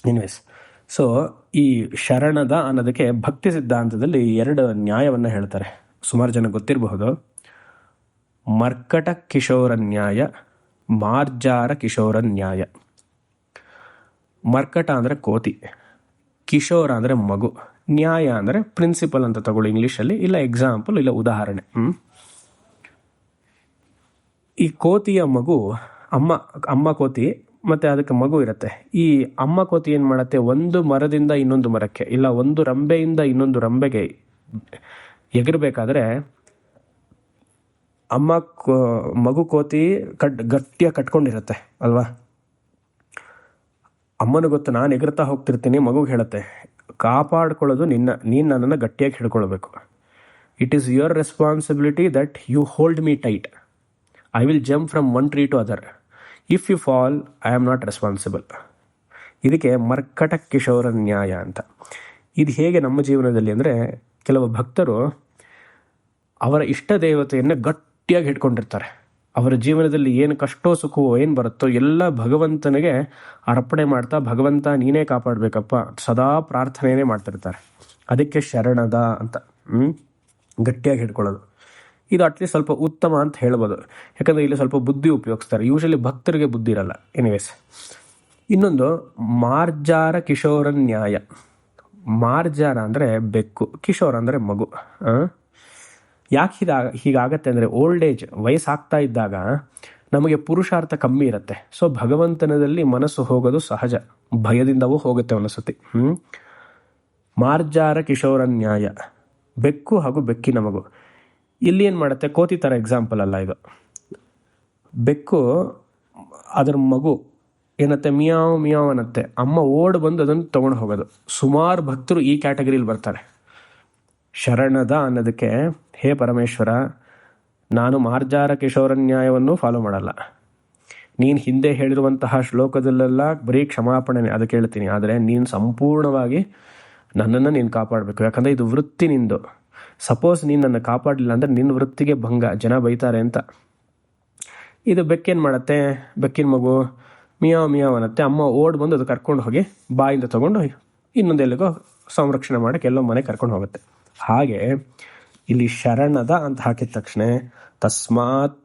[SPEAKER 2] Anyways, so ಈ ಶರಣದ ಅನ್ನೋದಕ್ಕೆ ಭಕ್ತಿ ಸಿದ್ಧಾಂತದಲ್ಲಿ 2 ನ್ಯಾಯವನ್ನು ಹೇಳ್ತಾರೆ. ಸುಮಾರು ಜನ ಗೊತ್ತಿರಬಹುದು. ಮರ್ಕಟ ಕಿಶೋರ ನ್ಯಾಯ, ಮಾರ್ಜಾರ ಕಿಶೋರ ನ್ಯಾಯ. ಮರ್ಕಟ ಅಂದರೆ ಕೋತಿ, ಕಿಶೋರ ಅಂದರೆ ಮಗು, ನ್ಯಾಯ ಅಂದರೆ ಪ್ರಿನ್ಸಿಪಲ್ ಅಂತ ತಗೊಳ್ಳಿ ಇಂಗ್ಲೀಷಲ್ಲಿ, ಇಲ್ಲ ಎಕ್ಸಾಂಪಲ್, ಇಲ್ಲ ಉದಾಹರಣೆ. ಈ ಕೋತಿಯ ಮಗು, ಅಮ್ಮ ಕೋತಿ ಮತ್ತು ಅದಕ್ಕೆ ಮಗು ಇರುತ್ತೆ. ಈ ಅಮ್ಮ ಕೋತಿ ಏನು ಮಾಡುತ್ತೆ, ಒಂದು ಮರದಿಂದ ಇನ್ನೊಂದು ಮರಕ್ಕೆ, ಇಲ್ಲ ಒಂದು ರಂಬೆಯಿಂದ ಇನ್ನೊಂದು ರಂಬೆಗೆ ಎಗರಬೇಕಾದ್ರೆ ಮಗು ಕೋತಿ ಗಟ್ಟಿಯಾಗಿ ಕಟ್ಕೊಂಡಿರುತ್ತೆ ಅಲ್ವಾ. ಅಮ್ಮನಿಗೆ ಗೊತ್ತು, ನಾನು ಎಗರ್ತಾ ಹೋಗ್ತಿರ್ತೀನಿ. ಮಗುಗೆ ಹೇಳುತ್ತೆ, ಕಾಪಾಡ್ಕೊಳ್ಳೋದು ನೀನು ನನ್ನನ್ನು ಗಟ್ಟಿಯಾಗಿ ಹಿಡ್ಕೊಳ್ಬೇಕು. It is your responsibility that you hold me tight. I will jump from one tree to other. If you fall, I am not responsible. ಇದಕ್ಕೆ ಮರ್ಕಟ ಕಿಶೋರ ನ್ಯಾಯ ಅಂತ. ಇದು ಹೇಗೆ ನಮ್ಮ ಜೀವನದಲ್ಲಿ ಅಂದರೆ, ಕೆಲವು ಭಕ್ತರು ಅವರ ಇಷ್ಟ ದೇವತೆಯನ್ನು ಗಟ್ಟಿಯಾಗಿ ಹಿಡ್ಕೊಂಡಿರ್ತಾರೆ. ಅವರ ಜೀವನದಲ್ಲಿ ಏನು ಕಷ್ಟೋ ಸುಖವೋ ಏನು ಬರುತ್ತೋ ಎಲ್ಲ ಭಗವಂತನಿಗೆ ಅರ್ಪಣೆ ಮಾಡ್ತಾ, ಭಗವಂತ ನೀನೇ ಕಾಪಾಡಬೇಕಪ್ಪ ಸದಾ ಪ್ರಾರ್ಥನೆಯೇ ಮಾಡ್ತಿರ್ತಾರೆ. ಅದಕ್ಕೆ ಶರಣದ ಅಂತ ಗಟ್ಟಿಯಾಗಿ ಹಿಡ್ಕೊಳ್ಳೋದು. ಇದು ಅಟ್ಲೀಸ್ಟ್ ಸ್ವಲ್ಪ ಉತ್ತಮ ಅಂತ ಹೇಳ್ಬೋದು, ಯಾಕಂದರೆ ಇಲ್ಲಿ ಸ್ವಲ್ಪ ಬುದ್ಧಿ ಉಪಯೋಗಿಸ್ತಾರೆ. ಯೂಶಲಿ ಭಕ್ತರಿಗೆ ಬುದ್ಧಿ ಇರಲ್ಲ. ಎನಿವೇಸ್, ಇನ್ನೊಂದು ಮಾರ್ಜಾರ ಕಿಶೋರ ನ್ಯಾಯ. ಮಾರ್ಜಾರ ಅಂದರೆ ಬೆಕ್ಕು, ಕಿಶೋರ ಅಂದರೆ ಮಗು. ಯಾಕೆ ಹೀಗಾಗತ್ತೆ ಅಂದರೆ ಓಲ್ಡ್ ಏಜ್, ವಯಸ್ಸಾಗ್ತಾ ಇದ್ದಾಗ ನಮಗೆ ಪುರುಷಾರ್ಥ ಕಮ್ಮಿ ಇರುತ್ತೆ. ಸೊ ಭಗವಂತನದಲ್ಲಿ ಮನಸ್ಸು ಹೋಗೋದು ಸಹಜ, ಭಯದಿಂದವೂ ಹೋಗುತ್ತೆ ಒಂದೊಂದ್ಸತಿ. ಮಾರ್ಜಾರ ಕಿಶೋರ ನ್ಯಾಯ, ಬೆಕ್ಕು ಹಾಗೂ ಬೆಕ್ಕಿನ ಮಗು. ಇಲ್ಲಿ ಏನು ಮಾಡುತ್ತೆ, ಕೋತಿ ಥರ ಎಕ್ಸಾಂಪಲ್ ಅಲ್ಲ ಇದು. ಬೆಕ್ಕು ಅದರ ಮಗು ಏನತ್ತೆ ಮಿಯಾವ್ ಮಿಯಾವ್ ಅನ್ನತ್ತೆ, ಅಮ್ಮ ಓಡ್ ಬಂದು ಅದನ್ನು ತೊಗೊಂಡು ಹೋಗೋದು. ಸುಮಾರು ಭಕ್ತರು ಈ ಕ್ಯಾಟಗರಿಲಿ ಬರ್ತಾರೆ. ಶರಣದ ಅನ್ನೋದಕ್ಕೆ, ಹೇ ಪರಮೇಶ್ವರ, ನಾನು ಮಾರ್ಜಾರ ಕಿಶೋರ ನ್ಯಾಯವನ್ನು ಫಾಲೋ ಮಾಡಲ್ಲ. ನೀನು ಹಿಂದೆ ಹೇಳಿರುವಂತಹ ಶ್ಲೋಕದಲ್ಲೆಲ್ಲ ಬರೀ ಕ್ಷಮಾಪಣೆ ಅದಕ್ಕೆ ಹೇಳ್ತೀನಿ, ಆದರೆ ನೀನು ಸಂಪೂರ್ಣವಾಗಿ ನನ್ನನ್ನು ನೀನು ಕಾಪಾಡಬೇಕು. ಯಾಕಂದರೆ ಇದು ವೃತ್ತಿ ನಿಂದು. ಸಪೋಸ್ ನೀನು ನನ್ನ ಕಾಪಾಡಲಿಲ್ಲ ಅಂದರೆ ನಿನ್ನ ವೃತ್ತಿಗೆ ಭಂಗ, ಜನ ಬೈತಾರೆ ಅಂತ. ಇದು ಬೆಕ್ಕೇನು ಮಾಡುತ್ತೆ, ಬೆಕ್ಕಿನ ಮಗು ಮಿಯಾವ್ ಮಿಯಾವ್ ಅನ್ನತ್ತೆ, ಅಮ್ಮ ಓಡ್ ಬಂದು ಅದು ಕರ್ಕೊಂಡು ಹೋಗಿ ಬಾಯಿಂದ ತೊಗೊಂಡು ಇನ್ನೊಂದೆಲ್ಲಿಗೋ ಸಂರಕ್ಷಣೆ ಮಾಡೋಕ್ಕೆ ಎಲ್ಲೋ ಮನೆ ಕರ್ಕೊಂಡು ಹೋಗುತ್ತೆ. ಹಾಗೆ ಇಲ್ಲಿ ಶರಣದ ಅಂತ ಹಾಕಿದ ತಕ್ಷಣ ತಸ್ಮಾತ್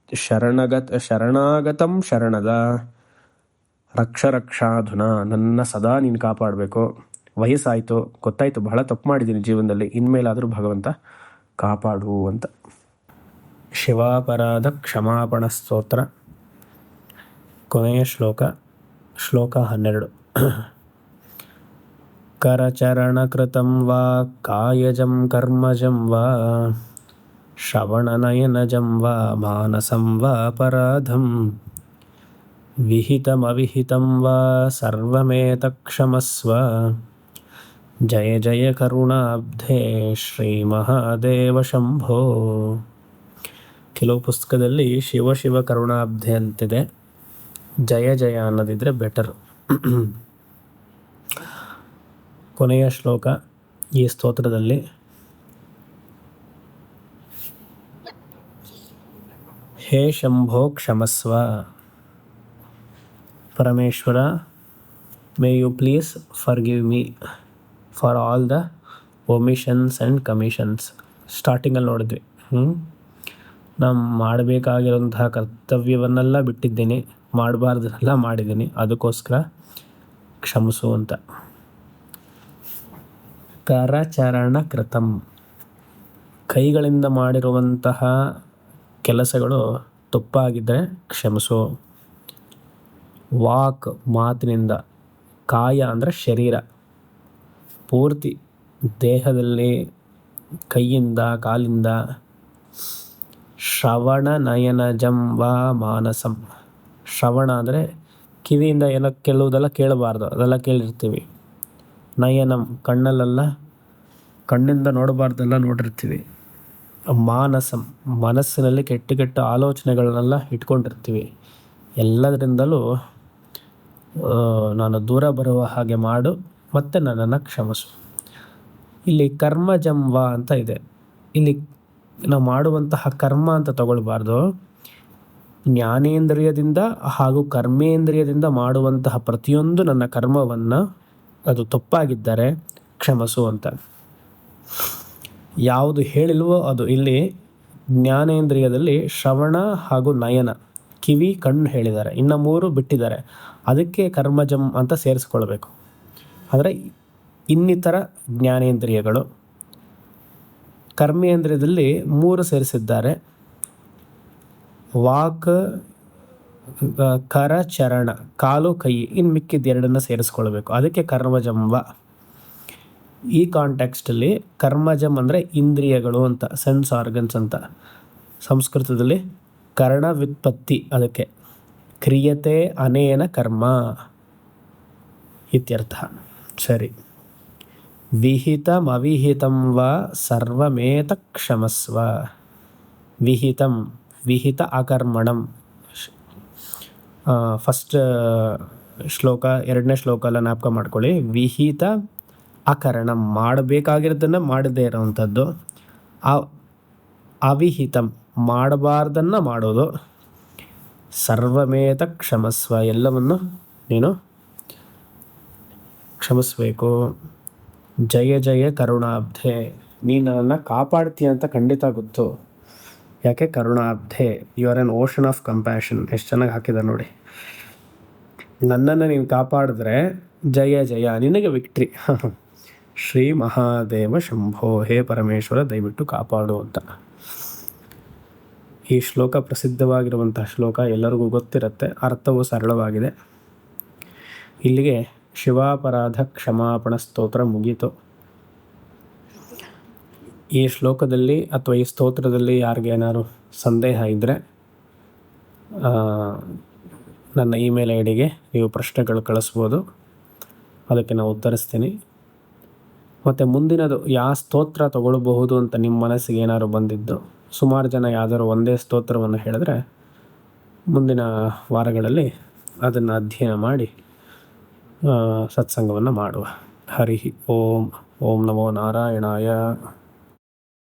[SPEAKER 2] ಶರಣಾಗತಂ ಶರಣದ ರಕ್ಷಾಧುನ, ನನ್ನ ಸದಾ ನೀನು ಕಾಪಾಡಬೇಕು. ವಯಸ್ಸಾಯಿತು, ಗೊತ್ತಾಯಿತು, ಬಹಳ ತಪ್ಪು ಮಾಡಿದ್ದೀನಿ ಜೀವನದಲ್ಲಿ, ಇನ್ಮೇಲಾದರೂ ಭಗವಂತ ಕಾಪಾಡು ಅಂತ. ಶಿವಾಪರಾಧ ಕ್ಷಮಾಪಣ ಸ್ತೋತ್ರ, ಕೊನೆಯ ಶ್ಲೋಕ 12. ಕರಚರಣಕೃತಂ ವಾ ಕಾಯಜಂ ಕರ್ಮಜಂ ವಾ ಶ್ರವಣನಯನಜಂ ವಾ ಮಾನಸಂ ವಾ ಅಪರಾಧಂ ವಿಹಿತಮವಿಹಿತಂ ವಾ ಸರ್ವಮೇತಕ್ಷಮಸ್ವ. ಜಯ ಜಯ ಕರುಣಾಬ್ಧೇ ಶ್ರೀ ಮಹಾದೇವ ಶಂಭೋ. ಕೆಲವು ಪುಸ್ತಕದಲ್ಲಿ ಶಿವ ಶಿವ ಕರುಣಾಬ್ಧೆ ಅಂತಿದೆ, ಜಯ ಜಯ ಅನ್ನೋದಿದ್ರೆ ಬೆಟರ್. ಕೊನೆಯ ಶ್ಲೋಕ ಈ ಸ್ತೋತ್ರದಲ್ಲಿ, ಹೇ ಶಂಭೋ ಕ್ಷಮಸ್ವ. Parameshwara, may you please forgive me for all the omissions and commissions. ಸ್ಟಾರ್ಟಿಂಗಲ್ಲಿ ನೋಡಿದ್ವಿ, ನಾನು ಮಾಡಬೇಕಾಗಿರೋಂತಹ ಕರ್ತವ್ಯವನ್ನೆಲ್ಲ ಬಿಟ್ಟಿದ್ದೀನಿ, ಮಾಡಬಾರ್ದನ್ನೆಲ್ಲ ಮಾಡಿದ್ದೀನಿ, ಅದಕ್ಕೋಸ್ಕರ ಕ್ಷಮಿಸು ಅಂತ. ಕರಚರಣ ಕೃತಂ, ಕೈಗಳಿಂದ ಮಾಡಿರುವಂತಹ ಕೆಲಸಗಳು ತಪ್ಪಾಗಿದ್ದರೆ ಕ್ಷಮಿಸು. ವಾಕ್, ಮಾತಿನಿಂದ. ಕಾಯ ಅಂದರೆ ಶರೀರ, ಪೂರ್ತಿ ದೇಹದಲ್ಲಿ ಕೈಯಿಂದ ಕಾಲಿಂದ. ಶ್ರವಣ ನಯನಜಂ ವಾ ಮಾನಸಂ. ಶ್ರವಣ ಅಂದರೆ ಕಿವಿಯಿಂದ ಏನೋ ಕೇಳುವುದೆಲ್ಲ ಕೇಳಬಾರ್ದು, ಅದೆಲ್ಲ ಕೇಳಿರ್ತೀವಿ. ನಯನಂ, ಕಣ್ಣಲ್ಲೆಲ್ಲ ಕಣ್ಣಿಂದ ನೋಡಬಾರ್ದೆಲ್ಲ ನೋಡಿರ್ತೀವಿ. ಮಾನಸಂ, ಮನಸ್ಸಿನಲ್ಲಿ ಕೆಟ್ಟ ಕೆಟ್ಟ ಆಲೋಚನೆಗಳನ್ನೆಲ್ಲ ಇಟ್ಕೊಂಡಿರ್ತೀವಿ. ಎಲ್ಲದರಿಂದಲೂ ನಾನು ದೂರ ಬರುವ ಹಾಗೆ ಮಾಡು, ಮತ್ತು ನನ್ನನ್ನು ಕ್ಷಮಿಸು. ಇಲ್ಲಿ ಕರ್ಮಜಂವ ಅಂತ ಇದೆ. ಇಲ್ಲಿ ನಾವು ಮಾಡುವಂತಹ ಕರ್ಮ ಅಂತ ತಗೊಳ್ಬಾರ್ದು. ಜ್ಞಾನೇಂದ್ರಿಯದಿಂದ ಹಾಗೂ ಕರ್ಮೇಂದ್ರಿಯದಿಂದ ಮಾಡುವಂತಹ ಪ್ರತಿಯೊಂದು ನನ್ನ ಕರ್ಮವನ್ನು ಅದು ತಪ್ಪಾಗಿದ್ದರೆ ಕ್ಷಮಿಸು ಅಂತ. ಯಾವುದು ಹೇಳಿಲ್ವೋ ಅದು. ಇಲ್ಲಿ ಜ್ಞಾನೇಂದ್ರಿಯದಲ್ಲಿ ಶ್ರವಣ ಹಾಗೂ ನಯನ, ಕಿವಿ ಕಣ್ಣು ಹೇಳಿದ್ದಾರೆ, ಇನ್ನು 3 ಬಿಟ್ಟಿದ್ದಾರೆ. ಅದಕ್ಕೆ ಕರ್ಮಜಂ ಅಂತ ಸೇರಿಸ್ಕೊಳ್ಬೇಕು. ಆದರೆ ಇನ್ನಿತರ ಜ್ಞಾನೇಂದ್ರಿಯಗಳು, ಕರ್ಮೇಂದ್ರಿಯದಲ್ಲಿ 3 ಸೇರಿಸಿದ್ದಾರೆ. ವಾಕ್, ಕರ, ಚರಣ, ಕಾಲು ಕೈ, ಇನ್ನು ಮಿಕ್ಕಿದ 2 ಸೇರಿಸ್ಕೊಳ್ಬೇಕು. ಅದಕ್ಕೆ ಕರ್ಮಜಂವ. ಈ ಕಾಂಟೆಕ್ಸ್ಟಲ್ಲಿ ಕರ್ಮಜಂ ಅಂದರೆ ಇಂದ್ರಿಯಗಳು ಅಂತ, ಸೆನ್ಸ್ ಆರ್ಗನ್ಸ್ ಅಂತ. ಸಂಸ್ಕೃತದಲ್ಲಿ ಕರ್ಣ ವ್ಯುತ್ಪತ್ತಿ, ಅದಕ್ಕೆ ಕ್ರಿಯತೆ ಅನೇನ ಕರ್ಮ ಇತ್ಯರ್ಥ. ಸರಿ. ವಿಹಿತಂ ಅವಿಹಿತಂ ವಾ ಸರ್ವಮೇತ ಕ್ಷಮಸ್ವ. ವಿಹಿತಂ, ವಿಹಿತ ಅಕರ್ಮಣಂ. ಫಸ್ಟ್ ಶ್ಲೋಕ, 2ನೇ ಶ್ಲೋಕ ಎಲ್ಲ ಜ್ಞಾಪಕ ಮಾಡ್ಕೊಳ್ಳಿ. ವಿಹಿತ ಅಕರಣಂ, ಮಾಡಬೇಕಾಗಿರೋದನ್ನು ಮಾಡದೇ ಇರೋವಂಥದ್ದು. ಅವಿಹಿತಂ, ಮಾಡಬಾರ್ದನ್ನು ಮಾಡೋದು.
[SPEAKER 1] ಸರ್ವಮೇತ ಕ್ಷಮಸ್ವ, ಎಲ್ಲವನ್ನು ನೀನು ಕ್ಷಮಿಸ್ಬೇಕು. ಜಯ ಜಯ ಕರುಣಾಬ್ಧೆ, ನೀನು ನನ್ನನ್ನು ಕಾಪಾಡ್ತೀಯ ಅಂತ ಖಂಡಿತ ಗೊತ್ತು. ಯಾಕೆ? ಕರುಣಾಬ್ಧೆ, you are an ocean of compassion. ಎಷ್ಟು ಚೆನ್ನಾಗಿ ಹಾಕಿದ್ದಾರೆ ನೋಡಿ. ನನ್ನನ್ನು ನೀನು ಕಾಪಾಡಿದ್ರೆ ಜಯ ಜಯ, ನಿನಗೆ ವಿಕ್ಟ್ರಿ. ಶ್ರೀ ಮಹಾದೇವ ಶಂಭೋ, ಹೇ ಪರಮೇಶ್ವರ ದಯವಿಟ್ಟು ಕಾಪಾಡು ಅಂತ. ಈ ಶ್ಲೋಕ ಪ್ರಸಿದ್ಧವಾಗಿರುವಂತಹ ಶ್ಲೋಕ, ಎಲ್ಲರಿಗೂ ಗೊತ್ತಿರುತ್ತೆ, ಅರ್ಥವು ಸರಳವಾಗಿದೆ. ಇಲ್ಲಿಗೆ ಶಿವಾಪರಾಧ ಕ್ಷಮಾಪಣ ಸ್ತೋತ್ರ ಮುಗೀತು. ಈ ಶ್ಲೋಕದಲ್ಲಿ ಅಥವಾ ಈ ಸ್ತೋತ್ರದಲ್ಲಿ ಯಾರಿಗೇನಾದ್ರು ಸಂದೇಹ ಇದ್ದರೆ ನನ್ನ ಇಮೇಲ್ ಐ ಡಿಗೆ ನೀವು ಪ್ರಶ್ನೆಗಳು ಕಳಿಸ್ಬೋದು, ಅದಕ್ಕೆ ನಾನು ಉತ್ತರಿಸ್ತೀನಿ. ಮತ್ತು ಮುಂದಿನದು ಯಾವ ಸ್ತೋತ್ರ ತಗೊಳ್ಬಹುದು ಅಂತ ನಿಮ್ಮ ಮನಸ್ಸಿಗೆ ಏನಾದ್ರು ಬಂದಿದ್ದು, ಸುಮಾರು ಜನ ಯಾವ್ದಾದ್ರು ಒಂದೇ ಸ್ತೋತ್ರವನ್ನು ಹೇಳಿದ್ರೆ ಮುಂದಿನ ವಾರಗಳಲ್ಲಿ ಅದನ್ನು ಅಧ್ಯಯನ ಮಾಡಿ ಸತ್ಸಂಗವನ್ನು ಮಾಡುವ. ಹರಿ ಓಂ. ಓಂ ನಮೋ ನಾರಾಯಣಾಯ.